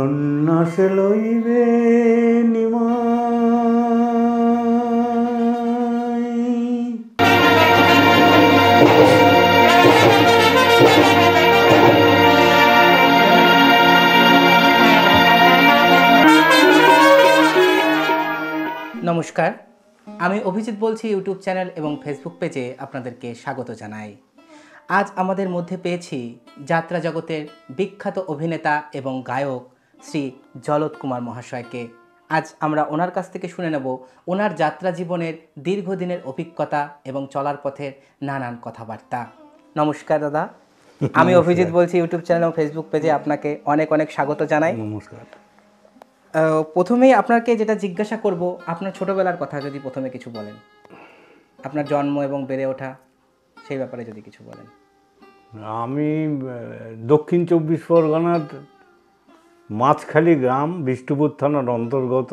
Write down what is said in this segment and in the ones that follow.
সন্ন্যাস লইবে নিমাই। নমস্কার, আমি অভিজিৎ বলছি। ইউটিউব চ্যানেল এবং ফেসবুক পেজে আপনাদেরকে স্বাগত জানাই। আজ আমাদের মধ্যে পেয়েছি যাত্রা জগতের বিখ্যাত অভিনেতা এবং গায়ক শ্রী জলদ কুমার মহাশয়কে। আজ আমরা ওনার কাছ থেকে শুনে নেব ওনার যাত্রা জীবনের দীর্ঘদিনের অভিজ্ঞতা এবং চলার পথের নানান কথাবার্তা। নমস্কার দাদা, আমি অভিজিৎ বলছি। ইউটিউব চ্যানেল এবং ফেসবুক পেজে আপনাকে অনেক অনেক স্বাগত জানাই। নমস্কার। প্রথমেই আপনাকে যেটা জিজ্ঞাসা করব, আপনার ছোটবেলার কথা যদি প্রথমে কিছু বলেন, আপনার জন্ম এবং বেড়ে ওঠা সেই ব্যাপারে যদি কিছু বলেন। আমি দক্ষিণ 24 পরগনার মাছখালি গ্রাম, বিষ্ণুপুর থানার অন্তর্গত।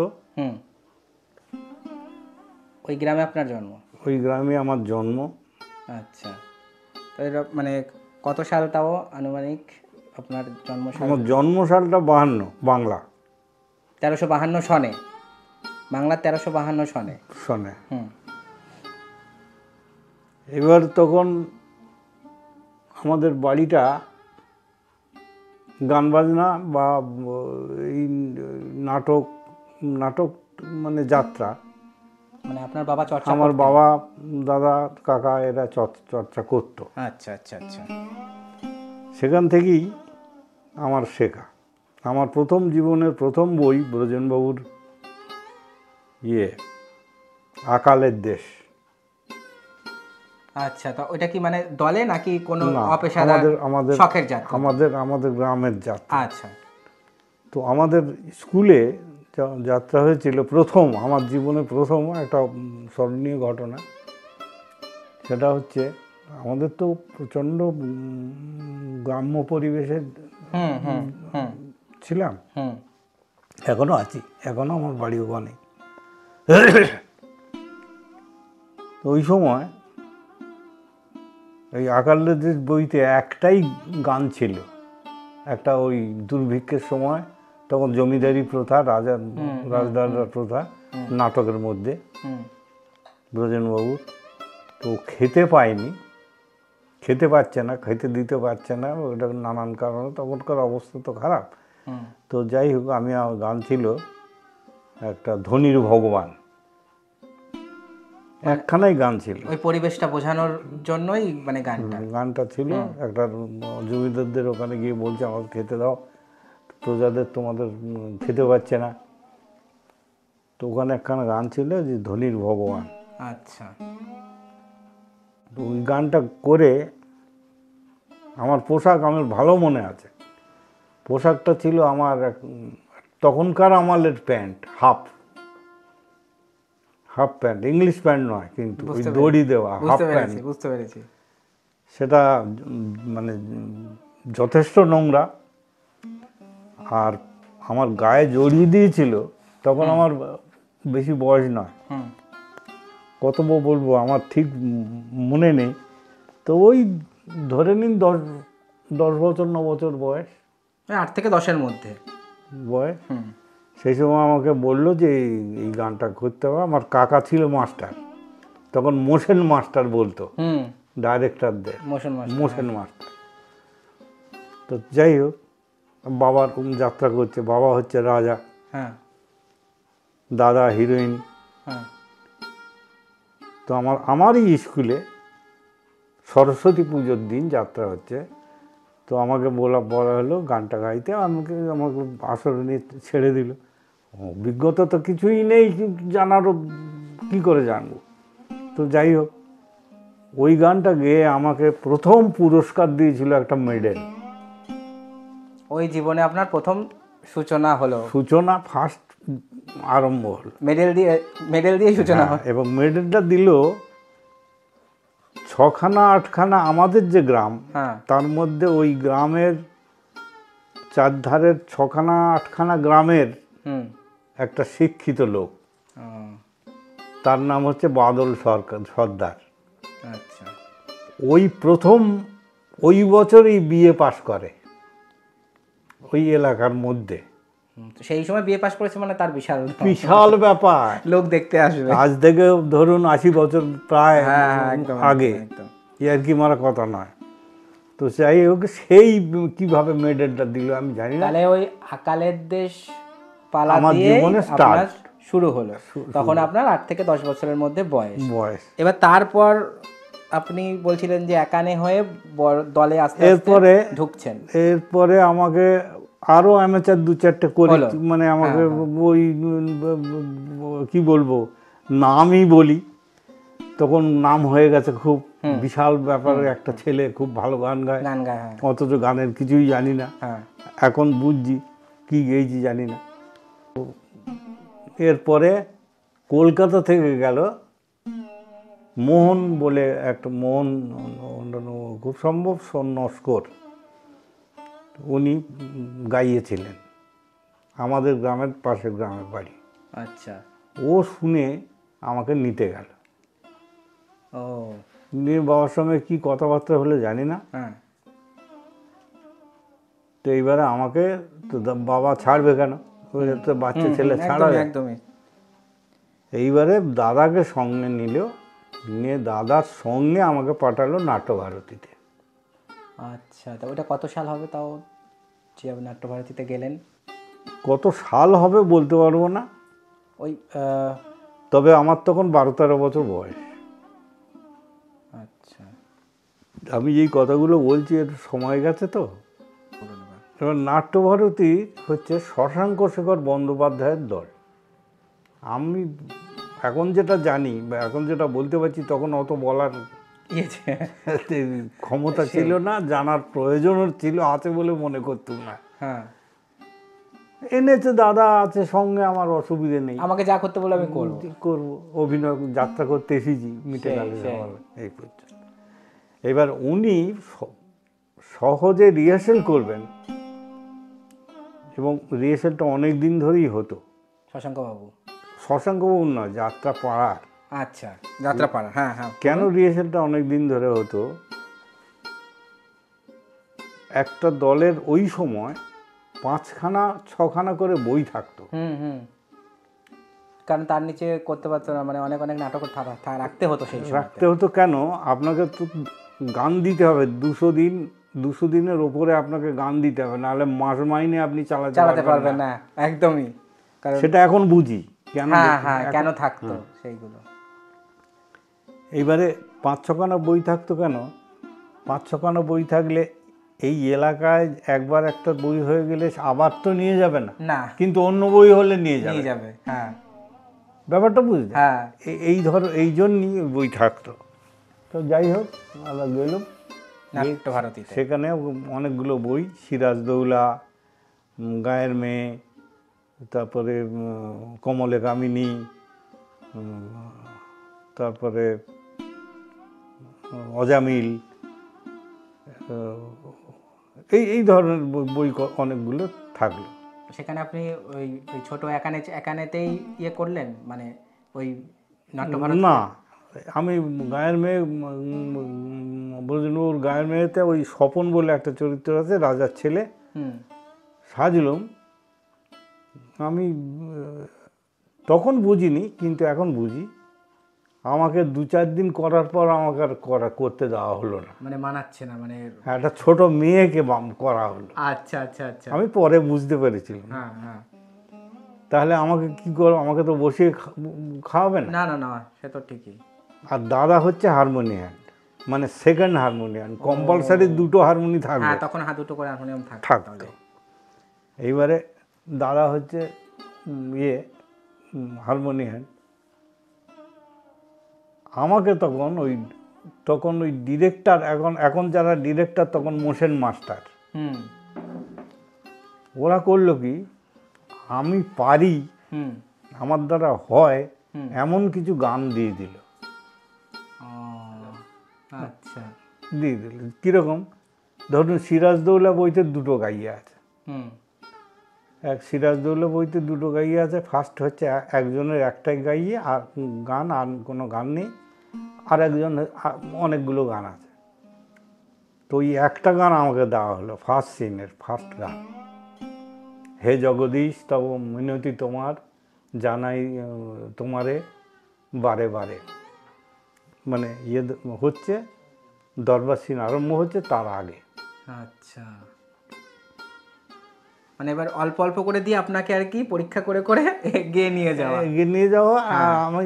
ওই গ্রামে আপনার জন্ম? ওই গ্রামে আমার জন্ম। আচ্ছা, তো এটা মানে কত সাল তাও আনুমানিক আপনার জন্মসাল? আমার জন্মসালটা 52 বাংলা, 1352 সনে, বাংলা 1352 সনে। এবার তখন আমাদের বাড়িটা গান বাজনা বা এই নাটক নাটক মানে যাত্রা, মানে আপনার বাবা চর্চা? আমার বাবা, দাদা, কাকা এরা চর্চা করতো। আচ্ছা আচ্ছা আচ্ছা। সেখান থেকেই আমার শেখা। আমার প্রথম জীবনের প্রথম বই ব্রজেনবাবুর আকালের দেশ। আচ্ছা, তো ওইটা কি মানে দলে নাকি কোনো অপেশাদার শখের যাত্রা? আমাদের গ্রামের যাত্রা। আচ্ছা। তো আমাদের স্কুলে যাত্রা হয়েছিল প্রথম, আমার জীবনে প্রথম একটা স্মরণীয় ঘটনা। সেটা হচ্ছে, আমাদের তো প্রচণ্ড গ্রাম্য পরিবেশে ছিলাম, এখনো আছি, এখনো আমার বাড়ি ওখানে। তো ওই সময় এই আকালের দেশ বইতে একটাই গান ছিল, একটা ওই দুর্ভিক্ষের সময়, তখন জমিদারি প্রথা, রাজদার প্রথা নাটকের মধ্যে ব্রজেনবাবুর। তো খেতে পায়নি, খেতে পাচ্ছে না, খেতে দিতে পারছে না, ওটা নানান কারণে, তখনকার অবস্থা তো খারাপ। তো যাই হোক, আমি গান ছিল একটা ধনির ভগবান, একখানাই গান ছিল। ওই পরিবেশটা বোঝানোর জন্যই মানে গানটা ছিল। একটা জমিদারদের ওখানে গিয়ে বলছে, আমাকে খেতে দাও, প্রজাদের তোমাদের খেতে পাচ্ছে না। তো ওখানে একখানা গান ছিল যে ধনির ভগবান। আচ্ছা। তো ওই গানটা করে আমার পোশাক আমার ভালো মনে আছে। পোশাকটা ছিল আমার তখনকার আমলের pant, half pant, English pant নয় কিন্তু, ওই দড়ি দেওয়া হাফ প্যান্ট। বুঝতে পেরেছি। সেটা মানে যথেষ্ট নোংরা, আর আমার গায়ে জড়িয়ে দিয়েছিল। তখন আমার বেশি বয়স নয়, কত বলবো আমার ঠিক মনে নেই। তো ওই ধরে নিন 10 বছর 9 বছর বয়স, 8 থেকে 10-এর মধ্যে বয়স। সেই সময় আমাকে বললো যে এই গানটা করতে হবে। আমার কাকা ছিল মাস্টার, তখন মোশন মাস্টার বলতো ডাইরেক্টরদের, মোশন মাস্টার। তো যাই হোক, বাবার যাত্রা করছে, বাবা হচ্ছে রাজা, দাদা হিরোইন। তো আমারই স্কুলে সরস্বতী পুজোর দিন যাত্রা হচ্ছে। তো আমাকে বলা হলো গানটা গাইতে, আমাকে আসরে নিয়ে ছেড়ে দিল। অভিজ্ঞতা তো কিছুই নেই, জানারও কী করে জানবো। তো যাই হোক, ওই গানটা গেয়ে আমাকে প্রথম পুরস্কার দিয়েছিল একটা মেডেল। ওই জীবনে আপনার প্রথম সূচনা, ফার্স্ট আরম্ভ হলো মেডেল দিয়ে সূচনা। এবং মেডেলটা দিল 6খানা 8খানা আমাদের যে গ্রাম, তার মধ্যে ওই গ্রামের চারধারের 6খানা 8খানা গ্রামের একটা শিক্ষিত লোক, তার নাম হচ্ছে বাদল সর্দার। আচ্ছা। ওই প্রথম ওই বছরই বিএ পাশ করে ওই এলাকার মধ্যে। তো সেই সময় বিয়ে পাশ করেছে মানে তার বিশাল বিশাল ব্যাপার। লোক দেখতে আসবে। আজ থেকে ধরুন 80 বছর প্রায় হ্যাঁ, একদম, আগে, একদম। আর কি মারা কথা নয়। তো যাই হোক, সেই কিভাবে মেডেলটা দিল আমি জানি না। তাহলে ওই আকালের দেশ পালা আমার দিয়ে জীবনে আপনার start। শুরু হলো। তখন আপনার 8 থেকে 10 বছরের মধ্যে বয়স। এবার তারপর আপনি বলছিলেন যে একানে হয়ে দলে আস্তে আস্তে এরপরে ঢুকছেন। এরপরে আমাকে আরো অ্যামেচার 2-4টে করে, হলো। মানে আমাকে হ্যাঁ, ওই কি বলবো, নামই বলি, তখন নাম হয়ে গেছে খুব বিশাল ব্যাপারে। একটা ছেলে খুব ভালো গান গায়, গান গায়, হ্যাঁ। অথচ গানের কিছুই জানি না। হ্যাঁ, এখন বুঝছি কি গেয়েছি জানি না। এরপরে কলকাতা থেকে গেল মোহন বলে একটা, মোহন খুব সম্ভব নস্কর, উনি গাইয়েছিলেন, আমাদের গ্রামের পাশের গ্রামের বাড়ি। আচ্ছা। ও শুনে আমাকে নিতে গেল। ও, নিয়ে বাবার সঙ্গে কি কথাবার্তা হলে জানি না। হ্যাঁ। তো এইবারে আমাকে তো বাবা ছাড়বে কেন, ওই তো বাচ্চা ছেলে ছাড়া যায়। একদমই। এইবারে দাদাকে সঙ্গে নিল, নিয়ে দাদার সঙ্গে আমাকে পাঠালো নাট্যভারতীতে। আচ্ছা, তা ওটা কত সাল হবে তাও যে আপনি নাট্যভারতীতে গেলেন? কত সাল হবে বলতে পারবো না, ওই তবে আমার তখন 12-13 বছর বয়স। আচ্ছা, আমি যেই কথাগুলো বলছি এর সময় গেছে তো। এবার নাট্যভারতী হচ্ছে শশাঙ্ক শেখর বন্দ্যোপাধ্যায়ের দল। আমি এখন যেটা জানি বা এখন যেটা বলতে পারছি, তখন অত বলার ক্ষমতা ছিল না, জানার প্রয়োজনও ছিল, আছে বলে মনে করতুম না। হ্যাঁ, এনেছে দাদা, আছে সঙ্গে, আমার অসুবিধে নেই, আমাকে যা করতে বলে আমি করব। করবো। অভিনয় যাত্রা করতে এসেছি, মিটে গেল এই পর্যন্ত। এবার উনি সহজে রিহার্সেল করবেন, এবং রিহার্সেলটা অনেক দিন ধরেই হতো। শশাঙ্ক বাবু? শশাঙ্কবাবু নয়, যাত্রা পাড়ার। আচ্ছা, যাত্রাপাড়া, হ্যাঁ হ্যাঁ। কেন রিহার্সেলটা অনেক দিন ধরে হতো? একটা দলের ওই সময় 5-6খানা করে বই থাকতো। হুম। কারণ তার নিচে করতে পারতো না, মানে অনেক অনেক নাটক রাখতে হতো সেই সময়। রাখতে হতো কেন? আপনাকে তো গান দিতে হবে, 200 দিনের ওপরে আপনাকে গান দিতে হবে, নাহলে মাস মাইনে আপনি চালাতে পারবেন না। একদমই। কারণ সেটা এখন বুঝি কেন। হ্যাঁ, কেন থাকতো সেইগুলো। এইবারে 5-6খানা বই থাকতো কেন? 5-6খানা বই থাকলে এই এলাকায় একবার একটা বই হয়ে গেলে আবার তো নিয়ে যাবে না, না, কিন্তু অন্য বই হলে নিয়ে যাবে। হ্যাঁ, ব্যাপারটা বুঝলে। হ্যাঁ, এই জন্যই বই থাকতো। তো যাই হোক, আমরা গেলাম নাট্যভারতীতে। সেখানে অনেকগুলো বই, সিরাজদৌল্লা, গায়ের মেয়ে, তারপরে কমলে কামিনী, তারপরে অজামিল, এই ধরনের বই অনেকগুলো থাকলো। সেখানে আপনি ওই ওই ছোট একানেতেই ইয়ে করলেন, মানে ওই নাট্যভারতী? না, আমি গায়ের মেয়ে, ব্রজনবাবুর গায়ের মেয়েতে ওই স্বপন বলে একটা চরিত্র আছে, রাজার ছেলে, সাজলুম। আমি তখন বুঝিনি, কিন্তু এখন বুঝি। আমাকে 2-4 দিন করার পর আমাকে আর করতে দেওয়া হলো না, মানে মানাচ্ছে না, মানে একটা ছোট মেয়েকে করা হলো। আচ্ছা আচ্ছা আচ্ছা। আমি পরে বুঝতে পেরেছিলাম। হ্যাঁ হ্যাঁ। তাহলে আমাকে কি করো, আমাকে তো বসিয়ে খাওয়াবে না। না না না, সে তো ঠিকই। আর দাদা হচ্ছে হারমোনিয়াম, মানে সেকেন্ড হারমোনিয়াম, কম্পালসারি 2টো হারমোনি থাকবে। হ্যাঁ, তখন দুটো করে হারমোনিয়াম থাকতো। এইবারে দাদা হচ্ছে হারমোনিয়াম। আমাকে তখন ওই ডিরেক্টর, এখন যারা ডিরেক্টর, তখন মোশন মাস্টার, ওরা করলো কি, আমি পারি, আমার দ্বারা হয় এমন কিছু গান দিয়ে দিল। আচ্ছা, দিয়ে দিল কীরকম? ধরুন সিরাজদৌল্লা বইতে 2টো গাইয়ে আছে, সিরাজদৌল্লা বইতে 2টো গাইয়ে আছে। ফার্স্ট হচ্ছে একজনের একটাই গাইয়ে আর গান, আর কোনো গান নেই, আর একজন অনেকগুলো গান আছে। তো ওই একটা গান আমাকে দেওয়া হলো, ফার্স্ট সিনের ফার্স্ট গান। হে জগদীশ তব মিনতি তোমার জানাই তোমারে বারে বারে, মানে হচ্ছে দরবার সিন আরম্ভ হচ্ছে তার আগে। আচ্ছা, মানে এবার অল্প অল্প করে দিয়ে আপনাকে আর কি পরীক্ষা করে করে এগিয়ে নিয়ে যাওয়া। এগিয়ে নিয়ে যাওয়া। আর আমি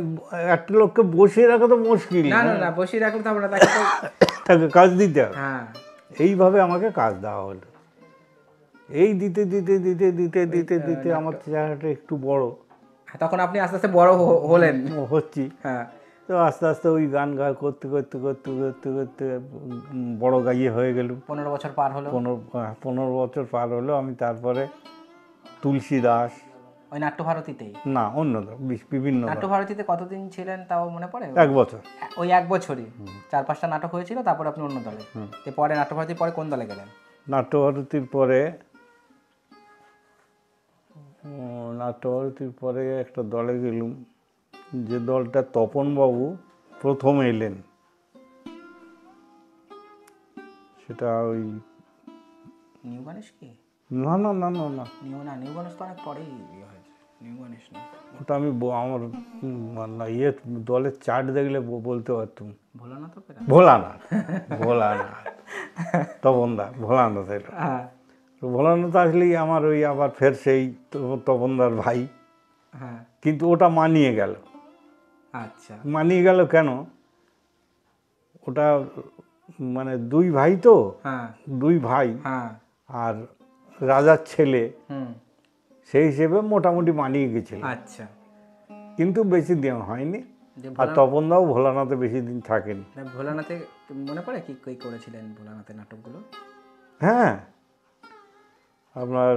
একটা লোককে বসিয়ে রাখা তো মুশকিল, না না না, বসিয়ে রাখলে তো আমরা তাকে তো তাকে কাজ দিতে হবে। হ্যাঁ, এইভাবে আমাকে কাজ দেওয়া হলো। এই দিতে দিতে দিতে দিতে দিতে দিতে আমার চেহারাটা একটু বড়, তখন আপনি আস্তে আস্তে বড় হলেন। হচ্ছি। হ্যাঁ, তো আস্তে আস্তে ওই গান করতে করতে করতে করতে করতে বড় গাইয়ে হয়ে গেল। 15 বছর পার হলো। 15 বছর পার হলো। আমি তারপরে তুলসী দাস, ওই নাট্যভারতীতেই? না, অন্য বিভিন্ন। নাট্যভারতীতে কতদিন ছিলেন তাও মনে পড়ে? 1 বছর। ওই 1 বছরই 4-5টা নাটক হয়েছিল, তারপর আপনি অন্য দলে। পরে নাট্যভারতীর পরে কোন দলে গেলেন? নাট্যভারতীর পরে একটা দলে গেলুম, যে দলটা তপনবাবু প্রথম এলেন। সেটা ওই নিউ গণেশ কি? না না না না না, নিউ গণেশ তো অনেক পরেই ইয়ে হয়েছে। নিউ গণেশ না, ওটা আমি আমার দলের চার্ট দেখলে বলতে পারতুম। ভোলানাথ অপেরা? ভোলানাথ তপনদা, ভোলানাথ এলো। হ্যাঁ ভোলানাথ আসলেই আমার ওই আবার ফের সেই তপনদার ভাই। হ্যাঁ, কিন্তু ওটা মানিয়ে গেল। আচ্ছা, মানিয়ে গেল কেন? ওটা মানে 2 ভাই তো, হ্যাঁ 2 ভাই হ্যাঁ, আর রাজার ছেলে, হুম, সেই হিসেবে মোটামুটি মানিয়ে গেছিল। আচ্ছা। কিন্তু বেশি দিন হয়নি। যে আর তপনদাও ভোলানাথে বেশি দিন থাকেনি। ভোলানাথে মনে পড়ে কি কী করেছিলেন ভোলানাথের নাটকগুলো? হ্যাঁ, আপনার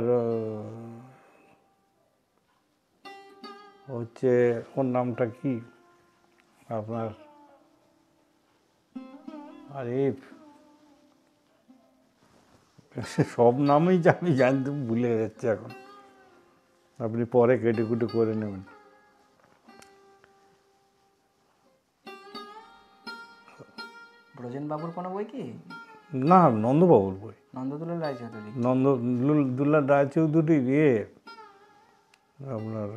হচ্ছে ওর নামটা কি আপনার, আরে সব নামই আমি জানতে ভুলে যাচ্ছি এখন, আপনি পরে কেটে কুটে করে নেবেন। ব্রজেনবাবুর কোনো বই কি? না, নন্দবাবুর বই। নন্দদুলাল রায়চৌধুরী? নন্দদুলাল রায়চৌধুরী আপনার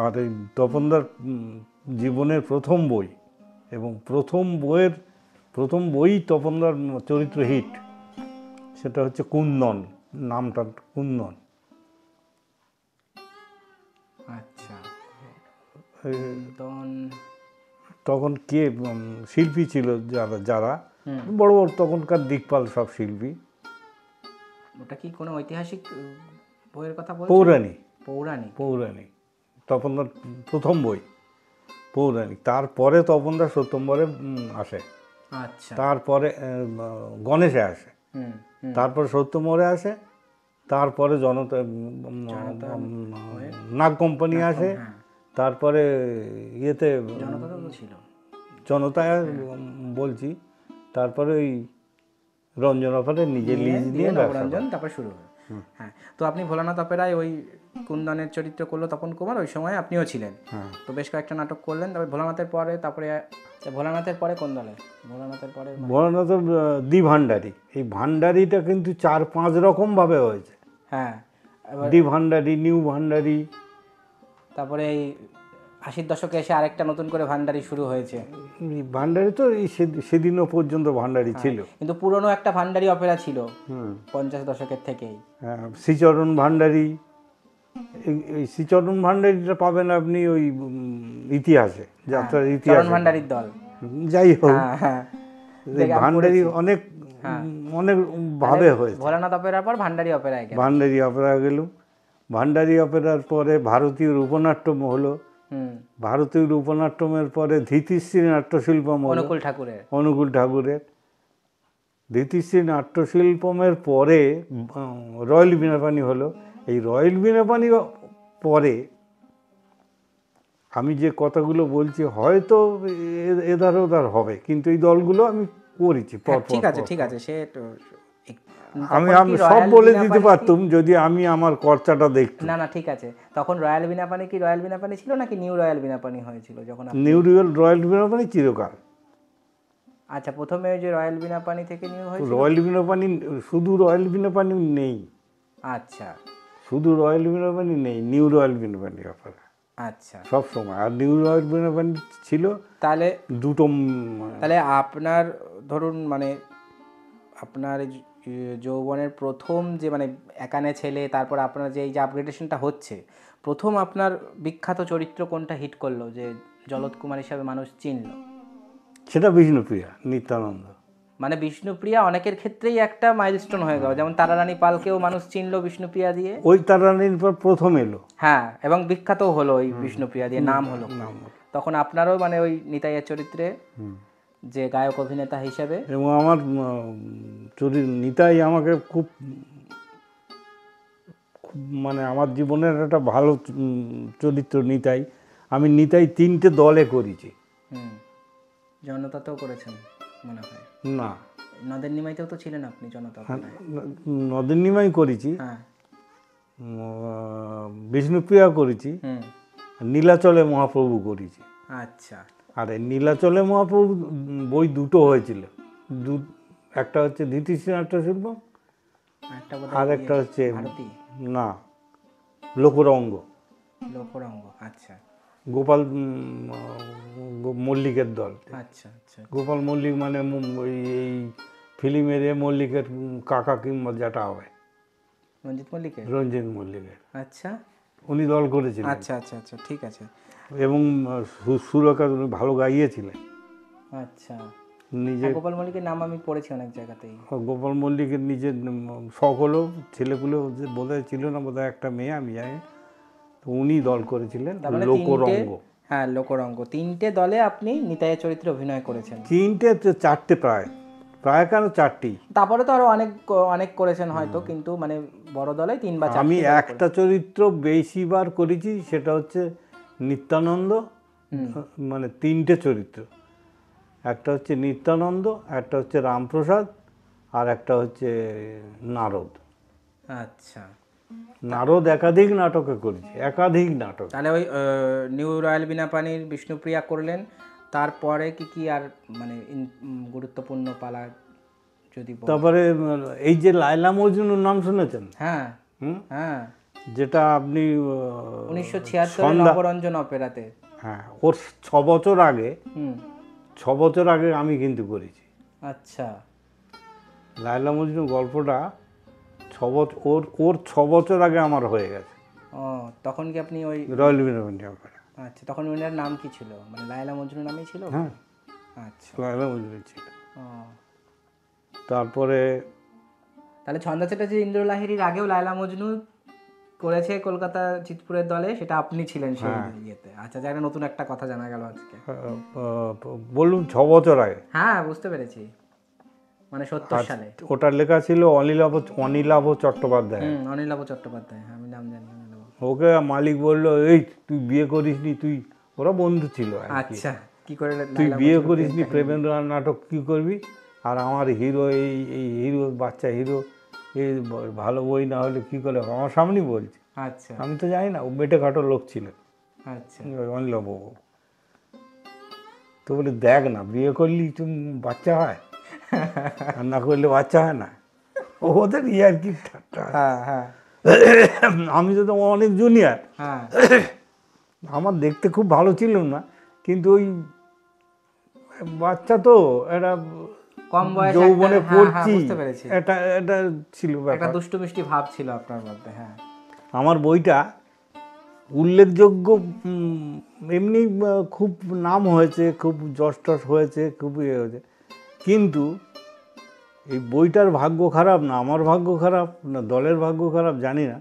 আর এই তপনদার জীবনের প্রথম বই, এবং প্রথম বই তপনদার চরিত্র হিট, সেটা হচ্ছে কুন্দন। নামটা কুন্দন। আচ্ছা, তখন কে শিল্পী ছিল যারা বড় বড় তখনকার দিকপাল সব শিল্পী। ওটা কি কোনো ঐতিহাসিক বইয়ের কথা বলছেন? পৌরাণিক তপনদার প্রথম বই পৌরাণিক। তারপরে তপনদার সত্যম্বরে আসে। আচ্ছা, তারপরে গণেশে আসে, তারপরে সত্যম্বরে আসে, তারপরে নাগ কোম্পানি আসে, তারপরে ইয়েতে জনতা বলছি, তারপরে ওই রঞ্জন অপারের নিজের লিজ নিয়ে নবরঞ্জন তারপরে শুরু হয়। হ্যাঁ, তো আপনি ভোলানাথ অপেরায় ওই কুন্দনের চরিত্র করলো তপন কুমার, ওই সময় আপনিও ছিলেন। তো বেশ কয়েকটা নাটক করলেন। তবে ভোলানাথের পরে কোন দলে? ভোলানাথের দি ভান্ডারি। এই ভান্ডারিটা কিন্তু 4-5 রকম ভাবে হয়েছে। হ্যাঁ, দি ভান্ডারি, নিউ ভান্ডারি, তারপরে এই 80-র দশকে এসে আরেকটা নতুন করে ভান্ডারি শুরু হয়েছে। ভান্ডারি তো সেদিনও পর্যন্ত ভান্ডারি ছিল, কিন্তু পুরনো একটা ভান্ডারি অপেরা ছিল 50 দশকের থেকেই। শ্রীচরণ ভান্ডারি। এই শ্রীচরণ ভান্ডারিটা পাবেন আপনি ওই ইতিহাসে, যাত্রার ইতিহাসে, ভান্ডারির দল। যাই হোক, ভান্ডারি অনেক ভাবে হয়েছে। ভোলানাথ অপেরার পর ভান্ডারি অপেরা গেল। ভান্ডারি অপেরার পরে ভারতীয় রূপনাট্যম হলো। ভারতীয় রূপনাট্যমের পরে ধৃতিশ্রী নাট্যশিল্পম হলো অনুকূল ঠাকুরের। ধৃতিশ্রী নাট্যশিল্পমের পরে রয়্যাল বীণাপাণি হলো। এই রয়্যাল বীণাপাণি পরে আমি যে কথাগুলো বলছি হয়তো এধার ওধার হবে, কিন্তু এই দলগুলো আমি করেছি। ঠিক আছে, সে আমি সব বলে দিতে পারতাম যদি আমি আমার খরচাটা দেখতাম। না ঠিক আছে। তখন রয়্যাল বীণাপাণি কি রয়্যাল বীণাপাণি ছিল নাকি নিউ রয়্যাল বীণাপাণি হয়েছিল? যখন নিউ রয়্যাল বীণাপাণি চিরকাল। আচ্ছা, প্রথমে ওই যে রয়্যাল বিনাপানি থেকে নিয়োগ হয়েছিল। রয়্যাল বিনাপানি, শুধু রয়্যাল বিনাপানি নেই, আচ্ছা শুধু রয়্যাল বিনাপানি নেই, নিউ রয়্যাল বিনাপানি অপেরা আচ্ছা, সব সময়। আর নিউ রয়্যাল বিনাপানি ছিল তাহলে দুটো তাহলে আপনার ধরুন মানে আপনার এই যৌবনের প্রথম যে মানে একানে ছেলে, তারপর আপনার যে এই যে আপগ্রেডেশনটা হচ্ছে, প্রথম আপনার বিখ্যাত চরিত্র কোনটা হিট করলো যে জলদ কুমার হিসাবে মানুষ চিনলো? সেটা বিষ্ণুপ্রিয়া, নিত্যানন্দ। মানে বিষ্ণুপ্রিয়া অনেকের ক্ষেত্রেই একটা মাইলস্টোন হয়ে গেল, যেমন তারারানী পালকেও মানুষ চিনলো বিষ্ণুপ্রিয়া দিয়ে। ওই তারানির পর প্রথম এলো। হ্যাঁ, এবং বিখ্যাতও হলো ওই বিষ্ণুপ্রিয়া দিয়ে, নাম হলো। নাম। তখন আপনারও মানে ওই নিতাইয়ের চরিত্রে যে গায়ক অভিনেতা হিসেবে। এবং আমার নিতাই আমাকে খুব খুব মানে আমার জীবনের একটা ভালো চরিত্র নিতাই। আমি নিতাই 3টে দলে করেছি। জনতাতেও করেছেন মনে হয়? না, নদের নিমাইতেও তো ছিলেন আপনি জনতা। নদের নিমাই করেছি, হ্যাঁ। বিষ্ণুপ্রিয়া করেছি, নীলাচলে মহাপ্রভু করেছি। আচ্ছা। আর এই নীলাচলে মহাপ্রভু বই দুটো হয়েছিল, একটা হচ্ছে ধৃতিশ্রী নাট্যশিল্প, আর একটা হচ্ছে না লোকরঙ্গ, লোকরঙ্গ। আচ্ছা, গোপাল মল্লিকের দল। আচ্ছা আচ্ছা। গোপাল মল্লিক মানে এই ফিল্মের মল্লিকের কাকা কিংবা যেটা হয়, রঞ্জিত মল্লিকের। রঞ্জিত মল্লিকের। আচ্ছা, উনি দল করেছিলেন। আচ্ছা আচ্ছা আচ্ছা, ঠিক আছে। এবং সুরকার উনি ভালো গাইয়েছিলেন। আচ্ছা, নিজে গোপাল মল্লিকের নাম আমি পড়েছি অনেক জায়গাতেই। গোপাল মল্লিকের নিজের সকলও ছেলেগুলো বোধহয় ছিল না, বোধহয় একটা মেয়ে, আমি জানি। তো উনি দল করেছিলেন লোকরঙ্গ। হ্যাঁ, লোকরঙ্গ। 3টে দলে আপনি নিতাইয়ের চরিত্রে অভিনয় করেছেন। 4টে প্রায় কেন 4টি, তারপরে তো আরো অনেক অনেক করেছেন হয়তো, কিন্তু মানে বড় দলে 3 বা 4। আমি একটা চরিত্র বেশিবার করেছি, সেটা হচ্ছে নিত্যানন্দ। মানে 3টে চরিত্র, একটা হচ্ছে নিত্যানন্দ, একটা হচ্ছে রামপ্রসাদ, আর একটা হচ্ছে নারদ। আচ্ছা, নারদ একাধিক নাটকে করেছি, একাধিক নাটক। তাহলে ওই নিউ রয়্যাল বিনাপানির বিষ্ণুপ্রিয়া করলেন, তারপরে কি কি আর মানে গুরুত্বপূর্ণ পালা যদি বলেন? তারপরে এই যে লায়লা মজনুর নাম শুনেছেন? হ্যাঁ হ্যাঁ, যেটা আপনি 1976 নবরঞ্জন অপেরাতে। হ্যাঁ, ওর 6 বছর আগে, 6 বছর আগে আমি কিন্তু করেছি। আচ্ছা, লায়লা মজনু গল্পটা 6 বছর, ওর 6 বছর আগে আমার হয়ে গেছে। ও, তখন কি আপনি ওই রয়্যাল বিনাপানি অপেরা? আচ্ছা, তখন ওনার নাম কি ছিল? মানে লায়লা মজনু নামেই ছিল? হ্যাঁ, আচ্ছা। লায়লা মজনু ছিল। ও, তারপরে তাহলে ছন্দা চ্যাটার্জি ইন্দ্র লাহিড়ীর আগেও লায়লা মজনু করেছে কলকাতা চিতপুরের দলে, সেটা আপনি ছিলেন সেই ইয়েতে। আচ্ছা, যাক, নতুন একটা কথা জানা গেল আজকে। বলুন 6 বছর আগে। হ্যাঁ, বুঝতে পেরেছি, মানে 70 সালে। ওটার লেখা ছিল অনিলাভ চট্টোপাধ্যায়। অনিলাভ চট্টোপাধ্যায়, হ্যাঁ, আমি নাম জানি। ওকে মালিক বললো, এই তুই বিয়ে করিসনি, তুই, ওরা বন্ধু ছিল। আচ্ছা, কি করে? তুই বিয়ে করিসনি, প্রেমেন্দ্র নাটক কি করবি? আর আমার হিরো, এই হিরো, বাচ্চা হিরো, এই ভালো বই না হলে কি করে? আমার সামনেই বলছে। আচ্ছা, আমি তো জানি না, ও বেটে খাটো লোক ছিল। আচ্ছা, অনিলাভ বাবু তো বলে, দেখ না, বিয়ে করলি তুমি বাচ্চা হয়, আর না করলে বাচ্চা হয় না। ওদের ইয়ার কি ঠাট্টা। হ্যাঁ হ্যাঁ, আমি তো অনেক জুনিয়র, হ্যাঁ, আমার দেখতে খুব ভালো ছিল না, কিন্তু ওই বাচ্চা তো এটা কম বয়সে যৌবনে পড়ছি, বুঝতে পেরেছি, এটা ছিল একটা ব্যাপার। দুষ্টু মিষ্টি ভাব ছিল আপনার মধ্যে। হ্যাঁ, আমার বইটা উল্লেখযোগ্য, এমনি খুব নাম হয়েছে, খুব যশ টশ হয়েছে, খুব ইয়ে হয়েছে, কিন্তু এই বইটার ভাগ্য খারাপ না আমার ভাগ্য খারাপ না দলের ভাগ্য খারাপ জানি না,